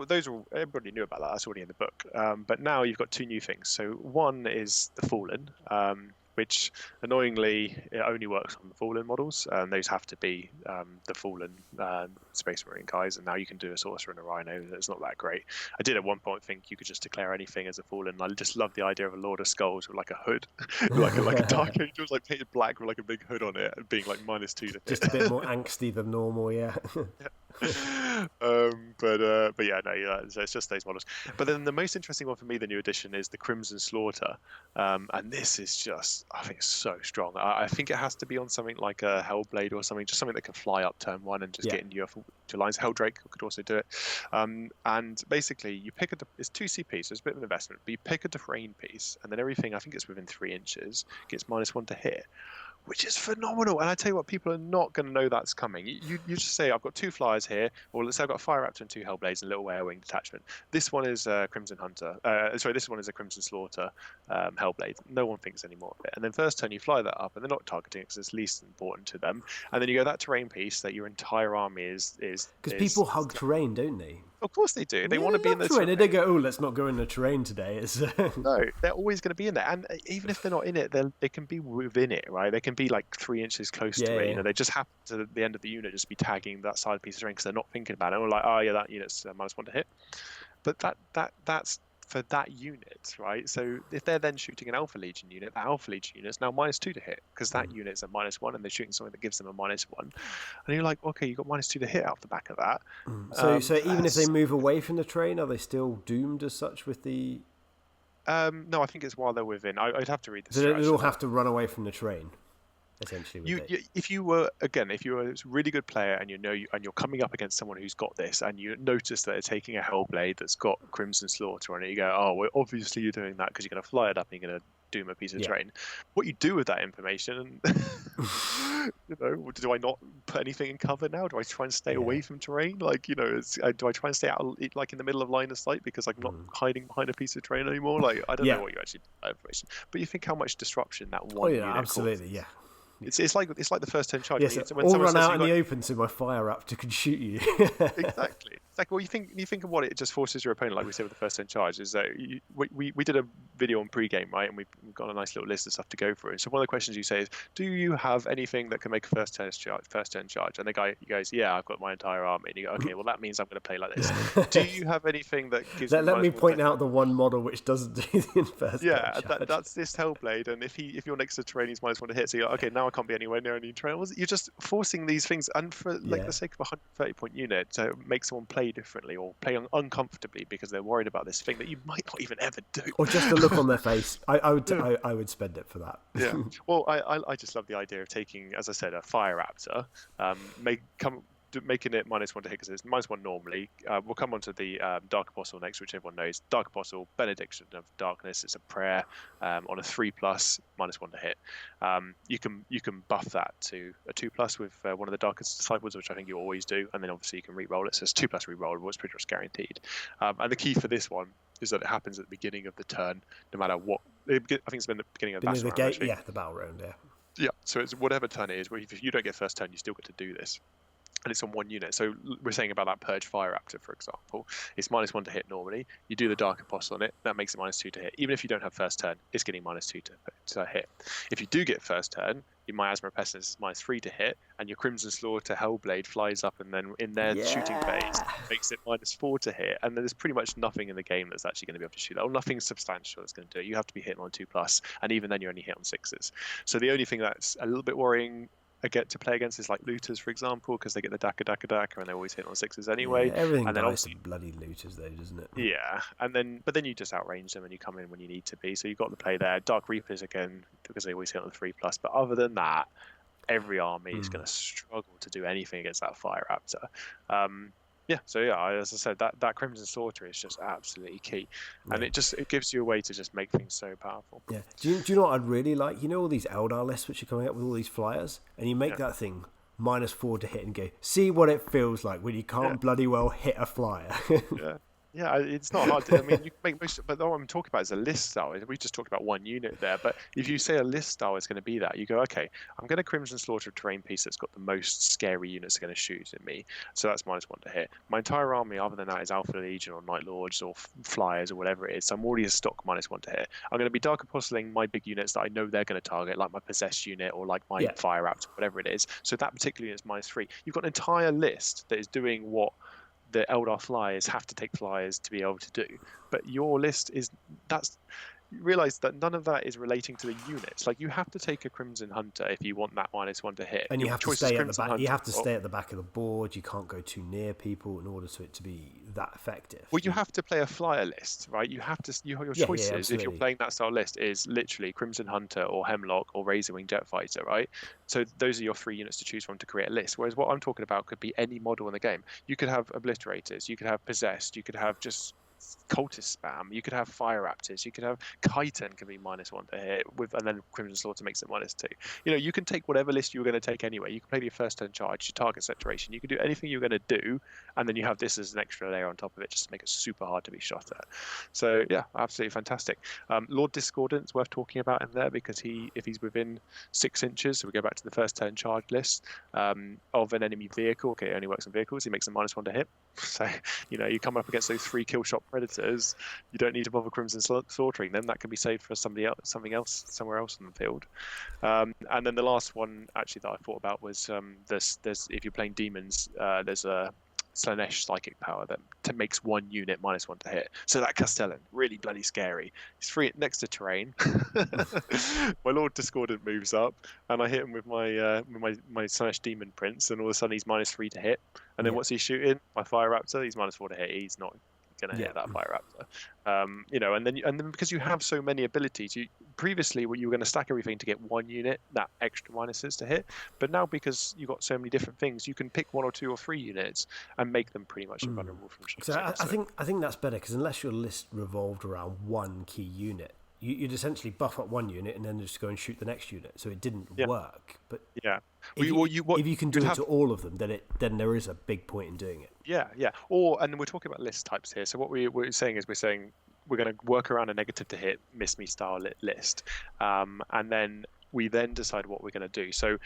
B: those are all, everybody knew about that. That's already in the book. But now you've got 2 new things. So one is the Fallen, which annoyingly it only works on the Fallen models, and those have to be the Fallen Space Marine guys. And now you can do a Sorcerer and a Rhino. That's not that great. I did at one point think you could just declare anything as a Fallen. I just love the idea of a Lord of Skulls with like a hood, like a Dark Angels, like painted black with like a big hood on it, and being like -2 to hit.
A: Just a bit more angsty than normal, yeah.
B: But yeah, no, so it's just those models. But then the most interesting one for me, the new edition, is the Crimson Slaughter, and this is just, I think, it's so strong. I think it has to be on something like a Hellblade or something, just something that can fly up turn 1 and just get into your lines. Helldrake could also do it. And basically, you pick it's 2 CP, so it's a bit of an investment, but you pick a terrain piece, and then everything, I think it's within 3 inches, gets -1 to hit, which is phenomenal. And I tell you what, people are not going to know that's coming. You just say, I've got 2 flyers here, or let's say I've got a Fire Raptor and 2 Hellblades and a little Air-Wing detachment. This one is a Crimson Hunter. This one is a Crimson Slaughter Hellblade. No one thinks any more of it. And then first turn you fly that up, and they're not targeting it because it's least important to them. And then you go that terrain piece that your entire army is
A: because people hug terrain, don't they?
B: Of course they do. They want to be in the
A: terrain. They don't go, oh, let's not go in the terrain today.
B: No, they're always going to be in there. And even if they're not in it, they can be within it, right? They can be like 3 inches close to it.
A: Yeah.
B: They just happen to the end of the unit just be tagging that side piece of terrain because they're not thinking about it. We're like, oh yeah, that unit's -1 to hit. But that's for that unit, right? So if they're then shooting an Alpha Legion unit, the Alpha Legion unit's now -2 to hit because that unit's at -1 and they're shooting something that gives them a -1. And you're like, okay, you got -2 to hit out the back of that.
A: So even if they move away from the terrain, are they still doomed as such with the...
B: No, I think it's while they're within. I'd have to read this.
A: So they all have to run away from the terrain, essentially.
B: If you were a really good player and you're coming up against someone who's got this, and you notice that they're taking a Hellblade that's got Crimson Slaughter on it, you go, oh, well, obviously you're doing that because you're going to fly it up and you're going to doom a piece of terrain. What you do with that information, do I not put anything in cover now? Do I try and stay away from terrain? Like, do I try and stay out like in the middle of line of sight because I'm not hiding behind a piece of terrain anymore? Like, I don't know what you actually do with that information. But you think how much disruption that one unit
A: absolutely,
B: causes. It's like the first turn charge.
A: Yes, when all run out in the open so my Fire Raptor can shoot you.
B: Exactly. like, well, you think of what it just forces your opponent, like we said with the first turn charge, is that we did a video on pre-game, right, and we've got a nice little list of stuff to go through. And so one of the questions you say is, do you have anything that can make a first turn charge? And the guy goes, yeah, I've got my entire army. And you go, okay, well that means I'm going to play like this. Do you have anything that gives
A: let me point out the one model which doesn't do the first turn charge?
B: That's this Hellblade, and if you're next to terrain, he's -1 to hit. So you're okay, now I can't be anywhere near any terrain. You're just forcing these things, and for like the sake of a 130-point unit, to make someone play differently or play uncomfortably because they're worried about this thing that you might not even ever do,
A: or just the look on their face. I would spend it for that.
B: Yeah. Well, I just love the idea of taking, as I said, a Fire Raptor, making it -1 to hit because it's -1 normally. We'll come on to the Dark Apostle next, which everyone knows. Dark Apostle, Benediction of Darkness. It's a prayer on a 3+, -1 to hit. You can buff that to a 2+ with one of the Darkest Disciples, which I think you always do, and then obviously you can re-roll it. So it's 2+ re-rollable. It's pretty much guaranteed. And the key for this one is that it happens at the beginning of the turn, no matter what. I think it's been the beginning of the battle round.
A: Yeah, the battle round.
B: Yeah. So it's whatever turn it is. If you don't get first turn, you still get to do this. And it's on one unit. So we're saying about that Purge Fire Raptor, for example. It's -1 to hit normally. You do the Dark Apostle on it, that makes it -2 to hit. Even if you don't have first turn, it's getting -2 to hit. If you do get first turn, your Miasma Pestilence is -3 to hit, and your Crimson Slaughter Hellblade flies up, and then in their shooting phase makes it -4 to hit. And there's pretty much nothing in the game that's actually going to be able to shoot that, or nothing substantial that's going to do it. You have to be hitting on 2+, and even then you're only hit on 6s. So the only thing that's a little bit worrying I get to play against is like looters, for example, because they get the Daka, and they always hit on 6s anyway.
A: Yeah, everything
B: and then
A: dies to bloody looters, though, doesn't it?
B: Yeah, but then you just outrange them and you come in when you need to be. So you've got the play there. Dark Reapers again because they always hit on the 3+. But other than that, every army is going to struggle to do anything against that Fire Raptor. As I said, that Crimson Slaughter is just absolutely key, and it gives you a way to just make things so powerful.
A: Yeah. Do you know what I'd really like? You know all these Eldar lists which are coming up with all these flyers, and you make that thing -4 to hit and go, see what it feels like when you can't bloody well hit a flyer.
B: Yeah, it's not hard to. I mean, you can make most. But what I'm talking about is a list style. We just talked about one unit there. But if you say a list style is going to be that, you go, okay, I'm going to Crimson Slaughter a terrain piece that's got the most scary units that are going to shoot at me. So that's -1 to hit. My entire army, other than that, is Alpha Legion or Night Lords or Flyers or whatever it is. So I'm already a stock -1 to hit. I'm going to be Dark Apostling my big units that I know they're going to target, like my Possessed unit or like my Fire Raptor, whatever it is. So that particular unit is -3. You've got an entire list that is doing what the Eldar flyers have to take flyers to be able to do, but your list you realise that none of that is relating to the units. Like you have to take a Crimson Hunter if you want that -1 to hit,
A: and you have to stay at the back. You have to stay at the back of the board. You can't go too near people in order for it to be that effective.
B: Well, you have to play a flyer list, right? You have to. Your choices if you're playing that style list is literally Crimson Hunter or Hemlock or Razorwing Jetfighter, right? So those are your 3 units to choose from to create a list. Whereas what I'm talking about could be any model in the game. You could have Obliterators. You could have Possessed. You could have just cultist spam. You could have Fire Raptors. You could have Chiton can be -1 to hit and then Crimson Slaughter makes it -2. You can take whatever list you were going to take anyway. You can play your first turn charge, your target saturation. You can do anything you're going to do, and then you have this as an extra layer on top of it just to make it super hard to be shot at. So yeah, absolutely fantastic. Lord Discordant's worth talking about in there because if he's within 6 inches, so we go back to the first turn charge list of an enemy vehicle. Okay, it only works on vehicles. He makes them -1 to hit. So you come up against those 3 kill shot predators, you don't need to bother Crimson Slaughtering them. That can be saved for something else somewhere else in the field. And then the last one actually that I thought about was there's if you're playing demons, there's a Slanesh psychic power that makes 1 unit -1 to hit. So that Castellan, really bloody scary. He's free next to terrain. My Lord Discordant moves up, and I hit him with my Slanesh Demon Prince, and all of a sudden he's -3 to hit. And then what's he shooting? My Fire Raptor. He's -4 to hit. He's not going to hit that Fire Raptor. And then because you have so many abilities, previously you were going to stack everything to get 1 unit, that extra minuses to hit, but now because you've got so many different things, you can pick 1 or 2 or 3 units and make them pretty much invulnerable from shots.
A: So I think that's better because unless your list revolved around 1 key unit, you'd essentially buff up 1 unit and then just go and shoot the next unit. So it didn't work. But if you can do it to all of them, then there is a big point in doing it.
B: Yeah. And we're talking about list types here. So what we're saying is we're going to work around a negative to hit miss me style list, and then we decide what we're going to do. So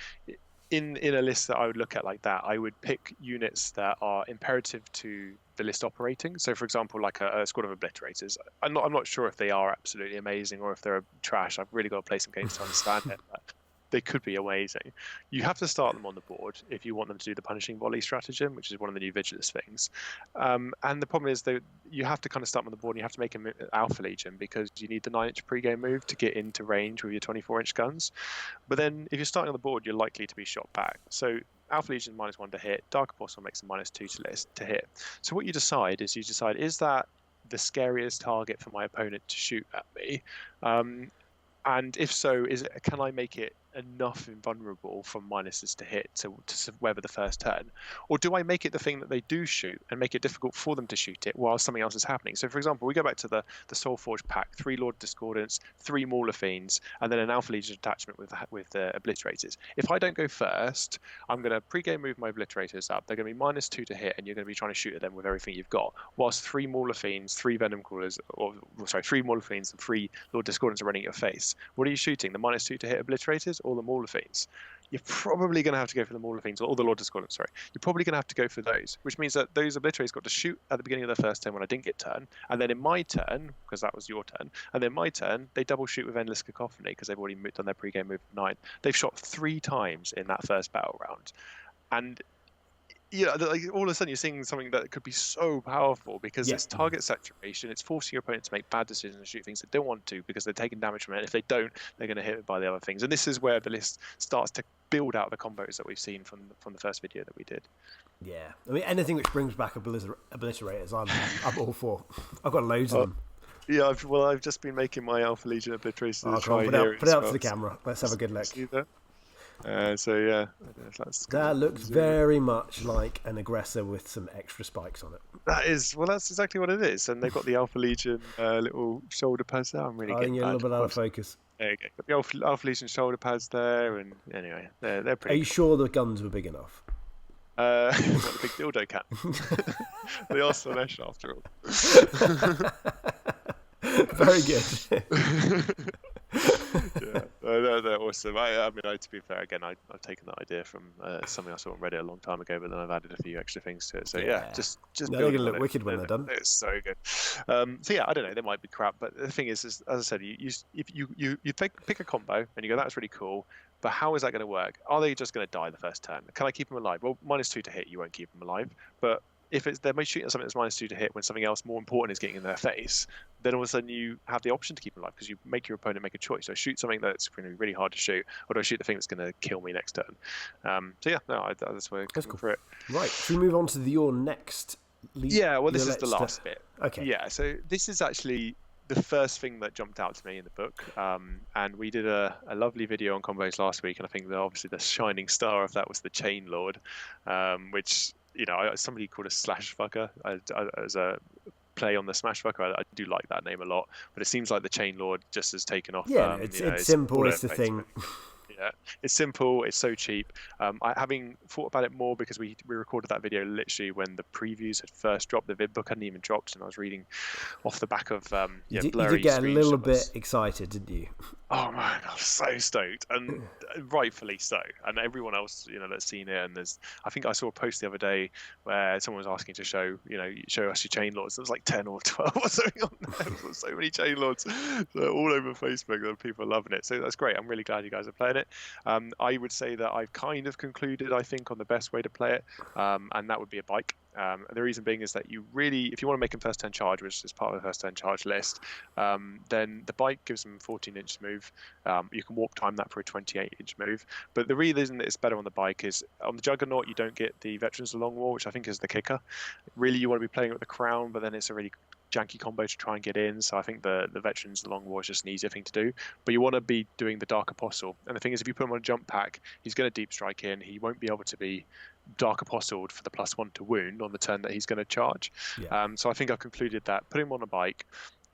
B: in a list that I would look at like that, I would pick units that are imperative to the list operating. So, for example, like a squad of obliterators, I'm not sure if they are absolutely amazing or if they're trash. I've really got to play some games to understand it. But they could be amazing. You have to start them on the board if you want them to do the punishing volley stratagem, which is one of the new Vigilus things. And the problem is that you have to kind of start them on the board and you have to make them Alpha Legion because you need the 9-inch pre-game move to get into range with your 24-inch guns. But then if you're starting on the board, you're likely to be shot back. So Alpha Legion -1 to hit, Dark Apostle makes a -2 to hit. So what you decide, is that the scariest target for my opponent to shoot at me? And if so, can I make it enough invulnerable from minuses to hit to weather the first turn? Or do I make it the thing that they do shoot and make it difficult for them to shoot it while something else is happening? So, for example, we go back to the Soulforge pack, 3 Lord Discordants, 3 Mauler Fiends, and then an Alpha Legion attachment with the Obliterators. If I don't go first, I'm going to pre-game move my Obliterators up. They're going to be -2 to hit, and you're going to be trying to shoot at them with everything you've got. Whilst 3 Mauler Fiends, 3 Venom Crawlers, 3 Mauler Fiends and 3 Lord Discordants are running at your face. What are you shooting? The -2 to hit Obliterators or the Mauler Fiends? You're probably going to have to go for the Mauler Fiends or the Lord Discordants, sorry. You're probably going to have to go for those, which means that those Obliterators got to shoot at the beginning of their first turn when I didn't get turn, and then in my turn, because that was your turn, and then my turn, they double shoot with Endless Cacophony because they've already done their pre-game move 9. They've shot 3 times in that first battle round. And like all of a sudden you're seeing something that could be so powerful because it's target saturation. It's forcing your opponent to make bad decisions and shoot things they don't want to because they're taking damage from it. If they don't, they're going to hit it by the other things. And this is where the list starts to build out the combos that we've seen from the first video that we did.
A: Yeah, I mean anything which brings back obliterators, I'm all for. I've got loads of them.
B: Yeah, I've just been making my Alpha Legion obliterators.
A: Put it out to the camera. Let's have a good look.
B: See that? So yeah,
A: that looks very much like an aggressor with some extra spikes on it.
B: That's exactly what it is, and they've got the Alpha Legion little shoulder pads there. I'm really getting
A: you're a little bit out of focus.
B: There you go. Got the Alpha Legion shoulder pads there, and anyway, they're pretty.
A: Are you sure the guns were big enough?
B: What a big dildo cat. They are Slanesh after all.
A: Very good.
B: Yeah, they're awesome. I mean, to be fair, again, I've taken that idea from something I saw on Reddit a long time ago, but then I've added a few extra things to it. So just
A: they're going to look wicked when they're done.
B: It's so good. So yeah, I don't know, they might be crap, but the thing is as I said, if you pick a combo and you go, that's really cool, but how is that going to work? Are they just going to die the first turn? Can I keep them alive? Well, -2 to hit, you won't keep them alive, but if they're shooting at something that's -2 to hit when something else more important is getting in their face, then all of a sudden you have the option to keep them alive because you make your opponent make a choice. So I shoot something that's going to be really hard to shoot, or do I shoot the thing that's going to kill me next turn? So yeah, no, that's where I'm
A: cool.
B: for it.
A: Right, should we move on to your next?
B: Yeah, well, this is the last bit.
A: Okay.
B: Yeah, so this is actually the first thing that jumped out to me in the book, and we did a lovely video on combos last week, and I think that obviously the shining star of that was the Chain Lord, which somebody called a slash fucker as a play on the smash fucker. I do like that name a lot, but it seems like the Chain Lord just has taken off.
A: Yeah, it's simple. It's the thing.
B: Yeah, it's simple. It's so cheap. Having thought about it more because we recorded that video literally when the previews had first dropped. The vid book hadn't even dropped, and I was reading off the back of blurry.
A: You did get a little bit excited, didn't you?
B: Oh man, I was so stoked, and rightfully so. And everyone else, that's seen it, and I think I saw a post the other day where someone was asking to show us your Chain Lords. There was like 10 or 12 or something on there. There was so many Chain Lords, all over Facebook, and people are loving it. So that's great. I'm really glad you guys are playing it. I would say that I've kind of concluded, I think, on the best way to play it, and that would be a bike. The reason being is that you really, if you want to make him first turn charge, which is part of the first turn charge list, then the bike gives him a 14-inch move. You can warp time that for a 28-inch move. But the reason that it's better on the bike is on the Juggernaut, you don't get the Veterans of the Long War, which I think is the kicker. Really, you want to be playing with the Crown, but then it's a really janky combo to try and get in. So I think the Veterans of the Long War is just an easier thing to do. But you want to be doing the Dark Apostle. And the thing is, if you put him on a jump pack, he's going to deep strike in. He won't be able to be Dark Apostled for the +1 to wound on the turn that he's going to charge.
A: Yeah.
B: So I think I've concluded that put him on a bike,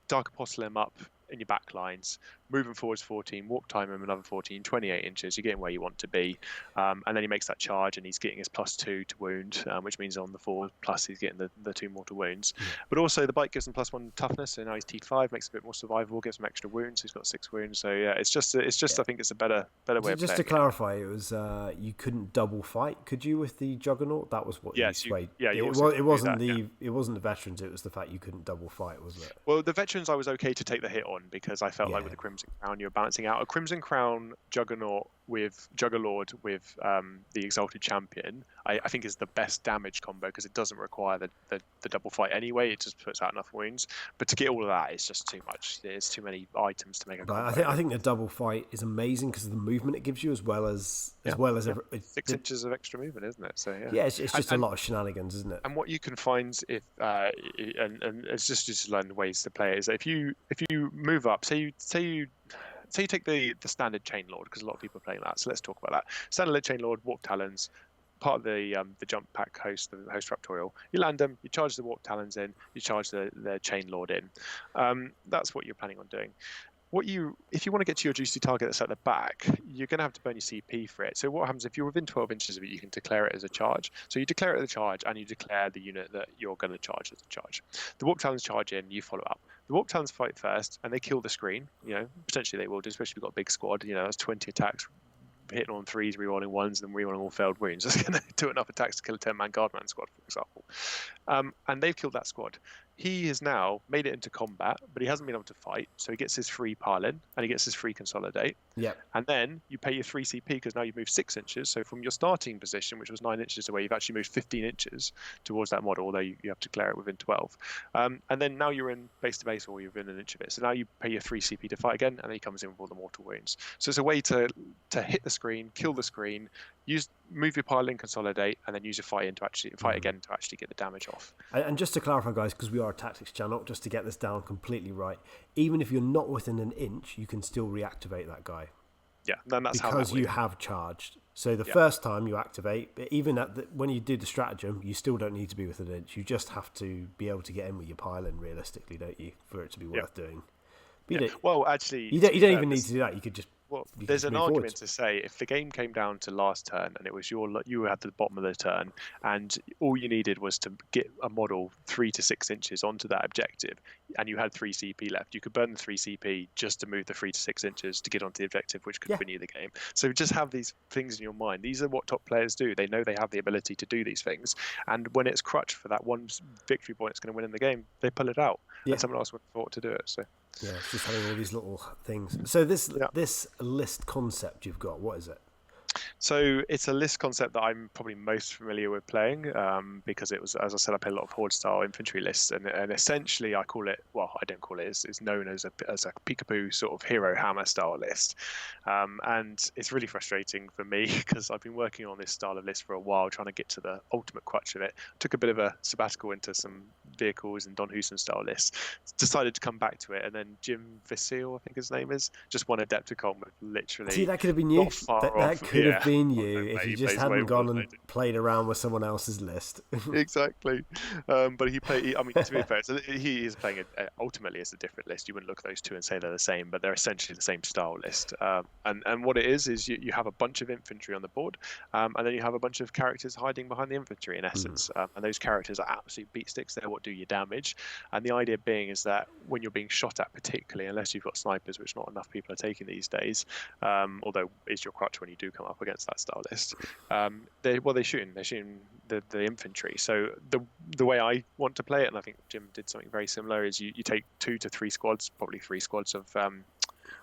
B: Dark Apostle him up in your back lines, moving forwards 14, warp time him another 14, 28 inches. You're getting where you want to be, and then he makes that charge, and he's getting his +2 to wound, which means on the 4 plus he's getting the 2 mortal wounds. But also the bite gives him +1 toughness, so now he's T5, makes a bit more survivable, gives him extra wounds. So he's got 6 wounds. So yeah, it's just I think it's a better way of playing.
A: Just to clarify, it was you couldn't double fight, could you, with the Juggernaut? That was what you swayed. It wasn't the veterans. It was the fact you couldn't double fight, wasn't it?
B: Well, the veterans I was okay to take the hit on because I felt like with the Crimson Crown you're balancing out a Crimson Crown Juggernaut with Juggerlord with the Exalted Champion. I think is the best damage combo because it doesn't require the double fight anyway. It just puts out enough wounds. But to get all of that, it's just too much. There's too many items to make a combo.
A: I think the double fight is amazing because of the movement it gives you, as well as
B: 6 inches of extra movement, isn't it? So
A: it's just a lot of shenanigans, isn't it?
B: And what you can find if and it's just learn ways to play it is that if you move up, say you take the standard Chain Lord, because a lot of people are playing that. So let's talk about that. Standard Chain Lord, Warp Talons, part of the jump pack host, the host Raptorial. You land them, you charge the Warp Talons in, you charge the Chain Lord in. That's what you're planning on doing. If you want to get to your juicy target that's at the back, you're going to have to burn your CP for it. So what happens if you're within 12 inches of it, you can declare it as a charge. So you declare it as a charge, and you declare the unit that you're going to charge as a charge. The Warp Talons charge in, you follow up. The Warp Talons fight first, and they kill the screen. Potentially they will do, especially if you've got a big squad. That's 20 attacks, hitting on 3s, rerolling 1s, and then rerolling all failed wounds. That's going to do enough attacks to kill a 10-man Guardman squad, for example. And they've killed that squad. He has now made it into combat, but he hasn't been able to fight, so he gets his free pile in, and he gets his free consolidate.
A: Yeah.
B: And then you pay your 3 CP because now you've moved 6 inches. So from your starting position, which was 9 inches away, you've actually moved 15 inches towards that model, although you have to declare it within 12. And then now you're in base to base, or you're within an inch of it. So now you pay your 3 CP to fight again, and then he comes in with all the mortal wounds. So it's a way to hit the screen, kill the screen, move your pile in, consolidate, and then use your fight again to actually get the damage off.
A: And just to clarify, guys, because we are a tactics channel, just to get this down completely right, even if you're not within an inch, you can still reactivate that guy.
B: Yeah, then that's
A: because you have charged. So the first time you activate, but even when you do the stratagem, you still don't need to be within an inch. You just have to be able to get in with your pile in, realistically, don't you, for it to be worth doing?
B: Well, actually,
A: you don't even need to do that. You could just.
B: Well, there's an argument to say if the game came down to last turn and it was you were at the bottom of the turn and all you needed was to get a model 3 to 6 inches onto that objective and you had 3 CP left, you could burn the 3 CP just to move the 3 to 6 inches to get onto the objective, which could win you the game. So just have these things in your mind. These are what top players do. They know they have the ability to do these things, and when it's crutch for that one victory point that's going to win in the game, they pull it out, and someone else would have thought to do it. So.
A: Yeah, it's just having all these little things. So this list concept you've got, what is it?
B: So it's a list concept that I'm probably most familiar with playing because it was, as I said, I play a lot of horde style infantry lists, and essentially I call it, well, I don't call it, it's known as a peekaboo sort of hero hammer style list, and it's really frustrating for me because I've been working on this style of list for a while, trying to get to the ultimate crutch of it. Took a bit of a sabbatical into some vehicles and Don Houston style lists, decided to come back to it, and then Jim Vigilus, I think his name is, just won Adepticon with literally.
A: See, that could have been you. That could have been you if you just hadn't gone and played around with someone else's list.
B: Exactly, but he played. I mean, to be fair, so he is playing ultimately it's a different list. You wouldn't look at those two and say they're the same, but they're essentially the same style list. And what it is you have a bunch of infantry on the board, and then you have a bunch of characters hiding behind the infantry in essence. And those characters are absolute beatsticks. They're what do your damage. And the idea being is that when you're being shot at, particularly unless you've got snipers, which not enough people are taking these days, although is your crutch when you do come up against that style list, they're shooting the infantry. So the way I want to play it, and I think Jim did something very similar, is you take 2 to 3 squads, probably 3 squads of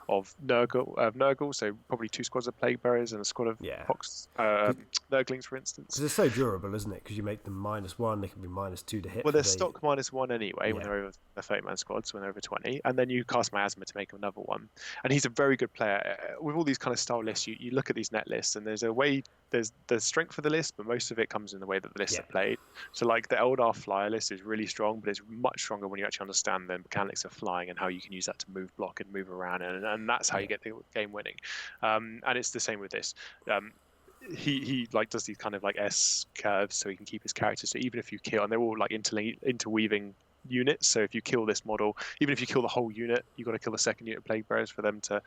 B: Nurgle, so probably 2 squads of Plague Bearers and a squad of Pox Nurglings, for instance.
A: Because it's so durable, isn't it? Because you make them -1, they can be -2 to hit.
B: Well, they're stock -1 anyway when they're over the 30-man squads, when they're over 20, and then you cast Miasma to make another one. And he's a very good player. With all these kind of style lists, you look at these net lists, and there's the strength for the list, but most of it comes in the way that the lists are played. So like the Eldar Flyer list is really strong, but it's much stronger when you actually understand the mechanics of flying and how you can use that to move, block, and move around, and that's how you get the game winning. And it's the same with this. He like does these kind of like S curves so he can keep his characters. So even if you kill, and they're all like interweaving units. So if you kill this model, even if you kill the whole unit, you've got to kill the second unit of Plague Bearers for them to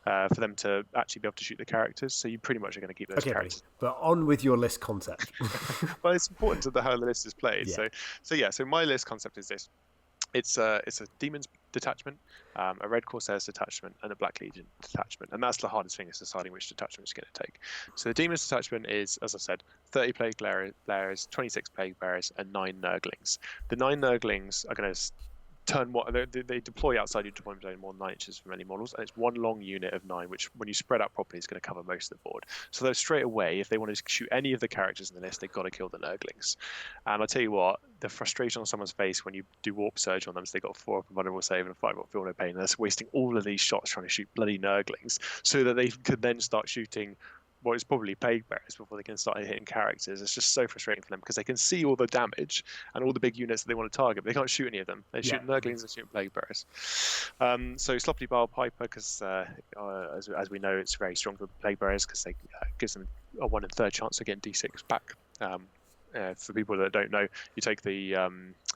B: actually be able to shoot the characters. So you pretty much are going to keep those characters.
A: But on with your list concept.
B: Well, it's important to how the list is played.
A: Yeah.
B: So my list concept is this. It's a Demons detachment, a Red Corsairs detachment, and a Black Legion detachment. And that's the hardest thing, is deciding which detachment you're going to take. So the Demons detachment is, as I said, 30 Plague Bearers, 26 Plague Bearers, and 9 Nurglings. The 9 Nurglings are going to turn what they deploy outside your deployment zone more than 9 inches from any models, and it's one long unit of 9, which when you spread out properly is going to cover most of the board. So those straight away, if they want to shoot any of the characters in the list, they've got to kill the Nurglings. And I'll tell you what, the frustration on someone's face when you do warp surge on them is they've got 4 up and vulnerable save and a 5 up feel no pain, and that's wasting all of these shots trying to shoot bloody Nurglings so that they could then start shooting what is probably Plague Bearers before they can start hitting characters. It's just so frustrating for them because they can see all the damage and all the big units that they want to target, but they can't shoot any of them. They shoot Nurglings and shoot Plague Bearers. So Sloppy Bile Piper, because as we know, it's very strong for Plague Bearers because they gives them a 1 in 3rd chance of getting D6 back. For people that don't know, you take the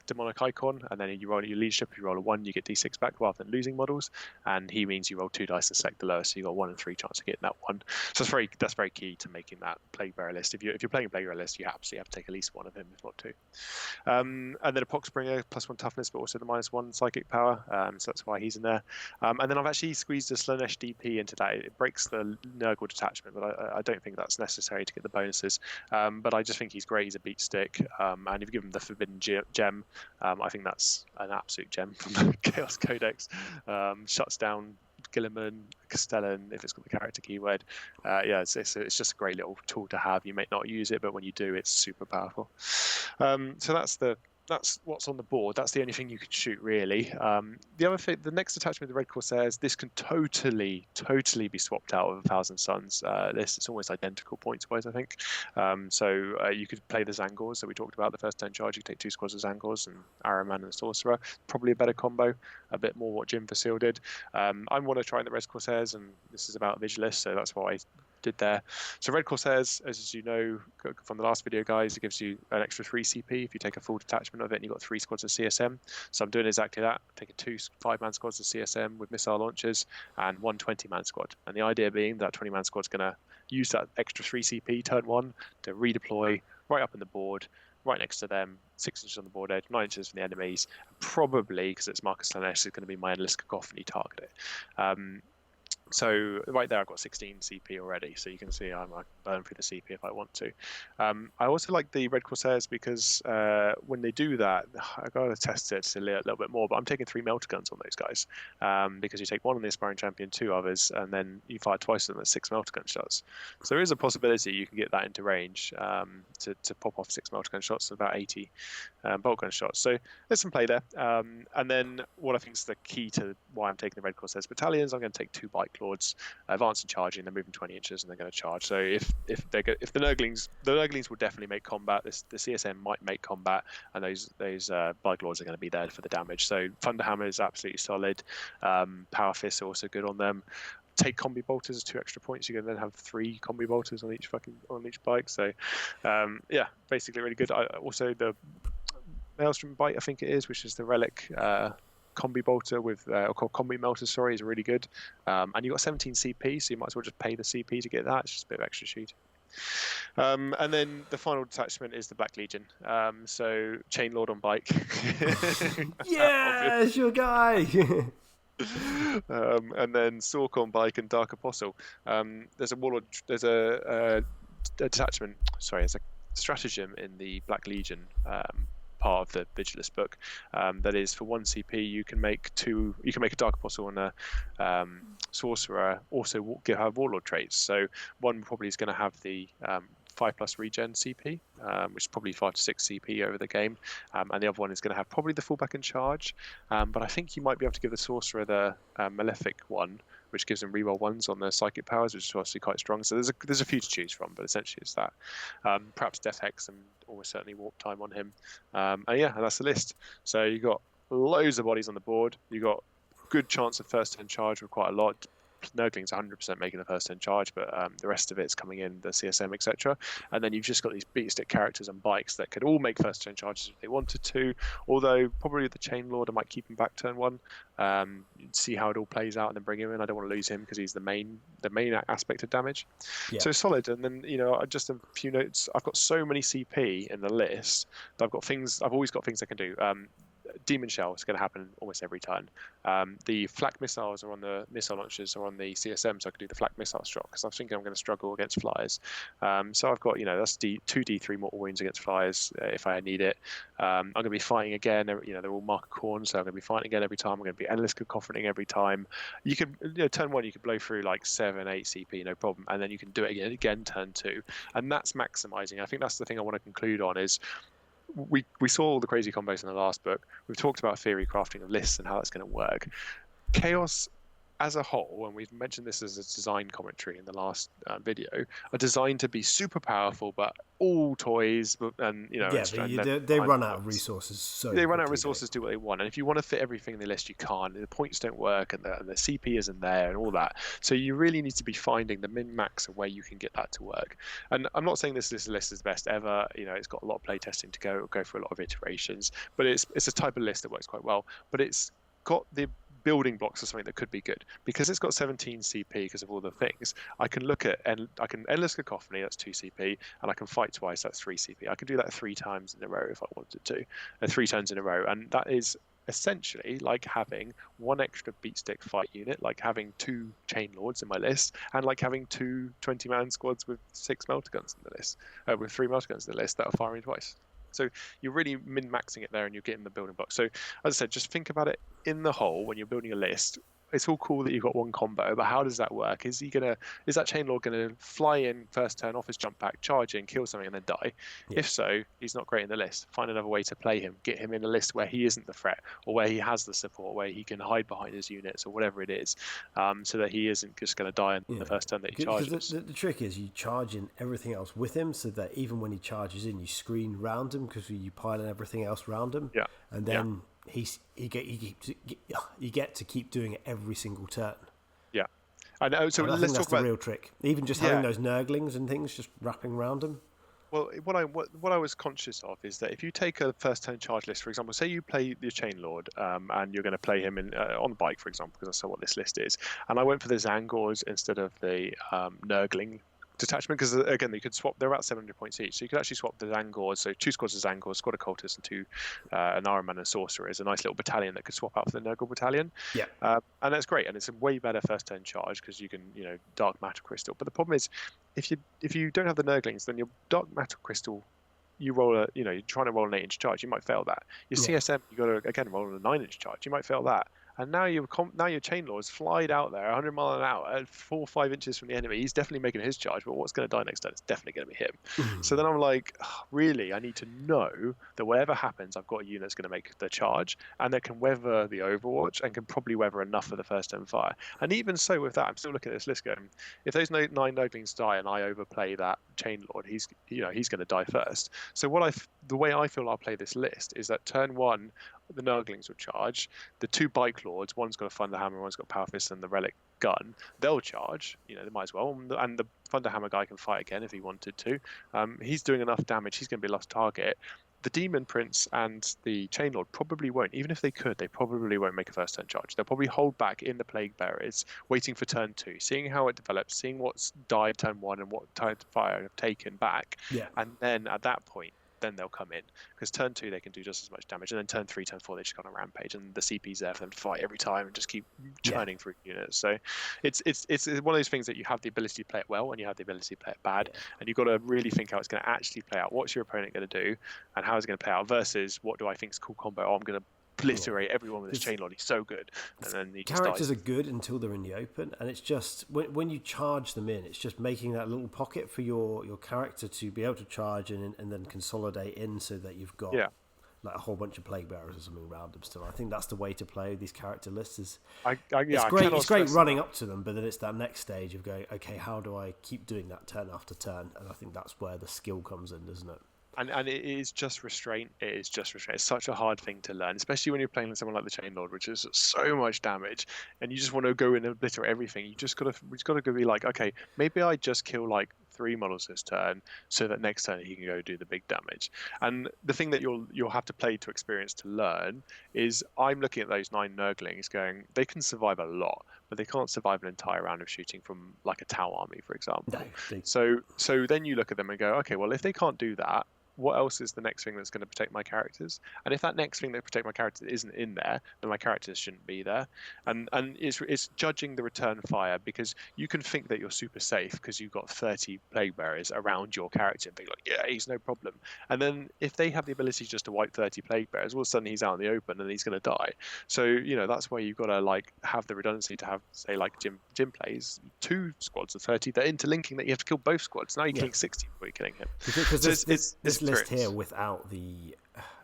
B: demonic icon and then you roll your leadership. If you roll a 1, you get D6 back rather than losing models, and he means you roll 2 dice and select the lowest, so you got 1 in 3 chance of getting that 1. So that's very key to making that Plague Bearer list. If you're playing a Plague Bearer list, you absolutely have to take at least 1 of him, if not 2. And then a Poxbringer, +1 toughness, but also the -1 psychic power, so that's why he's in there. And then I've actually squeezed a Slanesh DP into that. It breaks the Nurgle detachment, but I don't think that's necessary to get the bonuses. But I just think he's great. He's a beat stick, and if you give him the Forbidden Gem, I think that's an absolute gem from the Chaos Codex. Shuts down Gilliman, Castellan, if it's got the character keyword. It's just a great little tool to have. You may not use it, but when you do, it's super powerful. So that's what's on the board. That's the only thing you can shoot, really. The other thing, the next attachment, the Red Corsairs, this can totally be swapped out of 1,000 Suns list. It's almost identical points-wise, I think. So you could play the Zangors that we talked about, the first turn charge. You could take 2 squads of Zangors and Arrowman and Sorcerer. Probably a better combo, a bit more what Jim Facile did. I want to try the Red Corsairs, and this is about Vigilus, so that's why I did there. So Red Corsairs, as you know from the last video, guys, it gives you an extra 3 CP if you take a full detachment of it, and you've got 3 squads of CSM. So I'm doing exactly that, taking 2 5-man squads of CSM with missile launchers and 1 20-man squad. And the idea being that 20-man squad's going to use that extra 3 CP turn 1 to redeploy right up in the board, right next to them, 6 inches on the board edge, 9 inches from the enemies. Probably, because it's Marcus Slanesh, is going to be my endless cacophony target. So right there, I've got 16 CP already, so you can see I burn through the CP if I want to. I also like the Red Corsairs because when they do that, I've got to test it a little bit more, but I'm taking 3 melter guns on those guys because you take 1 on the Aspiring Champion, 2 others, and then you fire twice of them at 6 melter gun shots. So there is a possibility you can get that into range to pop off 6 melter gun shots and about 80 bolt gun shots. So there's some play there. And then what I think is the key to why I'm taking the Red Corsairs battalions, I'm going to take 2 Bike Lords, advance and charging. They're moving 20 inches and they're going to charge. So if the Nurglings will definitely make combat. The CSM might make combat, and those Bike Lords are going to be there for the damage. So Thunderhammer is absolutely solid. Power Fists are also good on them. Take combi bolters as 2 extra points. You can then have 3 combi bolters on each bike. So basically really good. Also the Maelstrom Bite, I think it is, which is the relic combi bolter with or called combi melter, sorry, is really good. And you've got 17 CP, so you might as well just pay the CP to get that. It's just a bit of extra shooting. And then the final detachment is the Black Legion. So Chain Lord on bike.
A: Yes, your guy.
B: And then Sork on bike and Dark Apostle. There's a warlord. There's a detachment. Sorry, there's a stratagem in the Black Legion part of the Vigilus book that is for 1 CP you can make a Dark Apostle and a Sorcerer also have Warlord traits. So one probably is going to have the 5+ regen CP, which is probably 5 to 6 CP over the game, and the other one is going to have probably the fullback and charge, but I think you might be able to give the Sorcerer the Malefic one, which gives them reroll 1s on their psychic powers, which is obviously quite strong. So there's a few to choose from, but essentially it's that. Perhaps Death Hex and almost certainly Warp Time on him. And that's the list. So you got loads of bodies on the board. You got good chance of first turn charge with quite a lot. Nurglings 100% making the first turn charge, but the rest of it's coming in the CSM, etc. And then you've just got these beatstick characters and bikes that could all make first turn charges if they wanted to. Although probably the Chain Lord, I might keep him back turn 1. See how it all plays out and then bring him in. I don't want to lose him because he's the main aspect of damage.
A: Yeah.
B: So solid. And then just a few notes. I've got so many CP in the list that I've always got things I can do. Demon Shell is going to happen almost every turn. The flak missiles are on the missile launchers are on the CSM, so I can do the flak missile drop because I'm thinking I'm going to struggle against flyers. So I've got that's 2d3 mortal wounds against flyers if I need it. I'm going to be fighting again. They're all marker corn, so I'm going to be fighting again every time. I'm going to be endless cacophoning every time. You could turn 1 you could blow through like 7, 8 CP no problem, and then you can do it again turn 2, and that's maximizing. I think that's the thing I want to conclude on is. We saw all the crazy combos in the last book. We've talked about theory crafting of lists and how that's going to work. Chaos as a whole, and we've mentioned this as a design commentary in the last video, are designed to be super powerful, but all toys, and
A: they run out of resources.
B: They run out of resources to do what they want, and if you want to fit everything in the list, you can't. The points don't work, and the CP isn't there, and all that. So you really need to be finding the min max of where you can get that to work. And I'm not saying this list is the best ever. It's got a lot of play testing to go through a lot of iterations, but it's a type of list that works quite well. But it's got the building blocks of something that could be good because it's got 17 CP because of all the things. I can look at and I can endless cacophony, that's 2 CP, and I can fight twice, that's 3 CP. I can do that 3 times in a row if I wanted to, 3 turns in a row, and that is essentially like having 1 extra beatstick fight unit, like having 2 chain lords in my list, and like having 2 20-man squads with 6 melter guns in the list, with 3 melter guns in the list that are firing twice. So you're really min-maxing it there, and you're getting the building blocks. So as I said, just think about it in the whole when you're building a list. It's all cool that you've got 1 combo, but how does that work? Is that Chain Lord gonna fly in first turn, off his jump back, charge in, kill something, and then die? Yeah. If so, he's not great in the list. Find another way to play him. Get him in a list where he isn't the threat, or where he has the support, where he can hide behind his units, or whatever it is, so that he isn't just going to die in the first turn that he charges.
A: The trick is you charge in everything else with him, so that even when he charges in, you screen round him because you pile in everything else round him.
B: Yeah.
A: And then you get to keep doing it every single turn.
B: Yeah, I know. So
A: I
B: let's
A: think
B: talk
A: that's
B: about
A: the real trick. Even just having those Nurglings and things just wrapping around them.
B: Well, what I was conscious of is that if you take a first turn charge list, for example, say you play your Chain Lord, and you're going to play him on the bike, for example, because that's what this list is, and I went for the Zangors instead of the Nurgling detachment, because again they could swap. They're about 700 points each, so you could actually swap the Zangors. So 2 squads of Zangors, squad of cultists, and 2 an Ahriman and Sorcerers, a nice little battalion that could swap out for the Nurgle battalion.
A: Yeah,
B: and that's great, and it's a way better first turn charge because you can Dark Matter Crystal. But the problem is, if you don't have the Nurglings, then your Dark Matter Crystal, you roll you're trying to roll an 8-inch charge, you might fail that. Your CSM, you got to again roll a 9-inch charge, you might fail that. And now your Chain Lord's flied out there 100 miles an hour at 4 or 5 inches from the enemy. He's definitely making his charge, but what's going to die next turn? It's definitely going to be him. So then I'm like, really, I need to know that whatever happens, I've got a unit that's going to make the charge and that can weather the Overwatch and can probably weather enough of the first turn fire. And even so, with that, I'm still looking at this list going, if those 9 Nurglings die and I overplay that Chain Lord, he's going to die first. So the way I feel I'll play this list is that turn 1, the Nurglings will charge. The 2 Bike Lords, one's got a Thunderhammer, one's got Power Fist and the Relic gun. They'll charge. They might as well. And the Thunderhammer guy can fight again if he wanted to. He's doing enough damage. He's going to be a lost target. The Demon Prince and the Chain Lord probably won't. Even if they could, they probably won't make a first turn charge. They'll probably hold back in the Plague Bearers, waiting for turn 2, seeing how it develops, seeing what's died turn 1 and what turn fire have taken back.
A: Yeah.
B: And then at that point, then they'll come in, because turn 2 they can do just as much damage, and then turn 3, turn 4 they just go on a rampage, and the CP's there for them to fight every time and just keep churning through units. So it's one of those things that you have the ability to play it well and you have the ability to play it bad, and you've got to really think how it's going to actually play out. What's your opponent going to do, and how is it going to play out, versus what do I think is cool combo? I'm going to obliterate everyone with this Chain Lord. He's so good, and then he just
A: characters
B: dies.
A: are good until they're in the open, and it's just when you charge them in, it's just making that little pocket for your character to be able to charge in and then consolidate in, so that you've got like a whole bunch of Plague Bearers or something around them still. I think that's the way to play these character lists. It's great running up to them, but then it's that next stage of going, okay, how do I keep doing that turn after turn? And I think that's where the skill comes in, doesn't it?
B: And it is just restraint. It is just restraint. It's such a hard thing to learn, especially when you're playing with someone like the Chain Lord, which is so much damage, and you just want to go and obliterate everything. We just gotta go be like, okay, maybe I just kill like 3 models this turn, so that next turn he can go do the big damage. And the thing that you'll have to play to experience to learn is I'm looking at those 9 Nurglings, going, they can survive a lot, but they can't survive an entire round of shooting from like a Tau army, for example.
A: No,
B: So then you look at them and go, okay, well if they can't do that, what else is the next thing that's going to protect my characters? And if that next thing that protect my characters isn't in there, then my characters shouldn't be there. And it's judging the return fire, because you can think that you're super safe because you've got 30 plague bearers around your character and think like, yeah, he's no problem. And then if they have the ability just to wipe 30 plague bearers, all of a sudden he's out in the open and he's going to die. So that's why you've got to like have the redundancy to have, say, like Jim plays 2 squads of 30. They're interlinking that you have to kill both squads. Now you're killing 60 before you're killing him.
A: Because this list here without the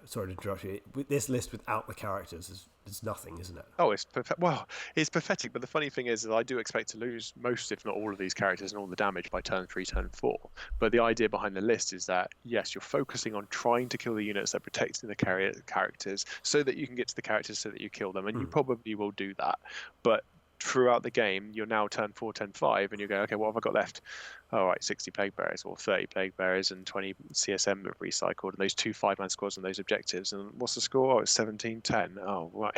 A: sorry to interrupt you. This list without the characters is nothing, isn't it?
B: Oh, it's perfect. Well, it's pathetic. But the funny thing is that I do expect to lose most, if not all, of these characters and all the damage by turn 3, turn 4. But the idea behind the list is that yes, you're focusing on trying to kill the units that protect the characters, so that you can get to the characters so that you kill them, and you probably will do that. But throughout the game, you're now turn 4, turn 5, and you go, okay, what have I got left? All right, 60 plague bearers or 30 plague bearers and 20 CSM that recycled, and those 2 5-man squads and those objectives. And what's the score? Oh, it's 17-10. Oh, right.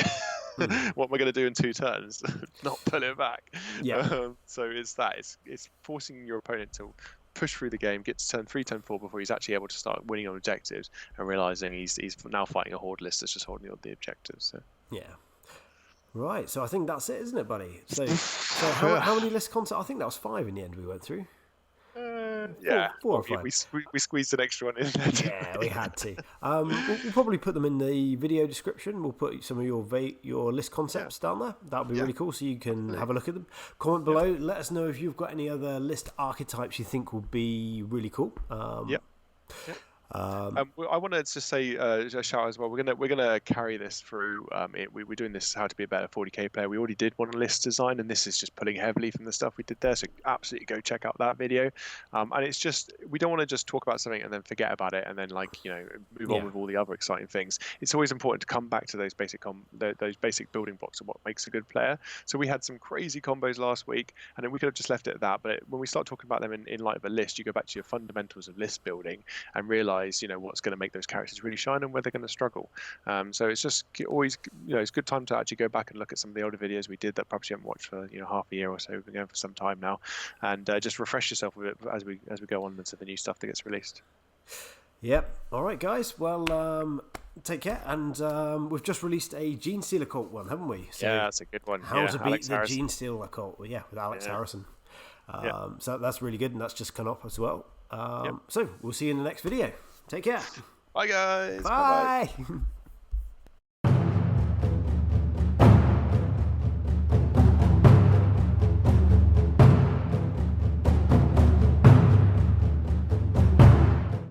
B: What am I going to do in 2 turns? Not pull it back.
A: Yeah.
B: So it's forcing your opponent to push through the game, get to turn 3, turn 4 before he's actually able to start winning on objectives, and realizing he's now fighting a horde list that's just holding on the objectives. So.
A: Yeah. Right, so I think that's it, isn't it, buddy? So how many list concepts? I think that was 5 in the end we went through.
B: Yeah,
A: 4 or 5.
B: We squeezed an extra one in there.
A: Yeah, we had to. We'll probably put them in the video description. We'll put some of your list concepts down there. That would be really cool, so you can have a look at them. Comment below. Let us know if you've got any other list archetypes you think will be really cool.
B: Yep. I wanted to say a shout as well. We're gonna carry this through. We're doing this how to be a better 40k player. We already did one list design, and this is just pulling heavily from the stuff we did there. So absolutely go check out that video. And it's just, we don't want to just talk about something and then forget about it, and then move on with all the other exciting things. It's always important to come back to those basic those basic building blocks of what makes a good player. So we had some crazy combos last week, and then we could have just left it at that. But when we start talking about them in light of a list, you go back to your fundamentals of list building and realize what's going to make those characters really shine and where they're going to struggle. So it's just always it's a good time to actually go back and look at some of the older videos we did that perhaps you haven't watched for half a year or so. We've been going for some time now, and just refresh yourself with it as we go on into the new stuff that gets released.
A: Yep. All right, guys. Well, take care. And we've just released a Gene Stealer cult one, haven't we?
B: So yeah, that's a good one.
A: How to beat the Gene Stealer cult? Well, yeah, with Alex Harrison. So that's really good, and that's just come up as well. So we'll see you in the next video. Take care.
B: Bye, guys.
A: Bye. Bye.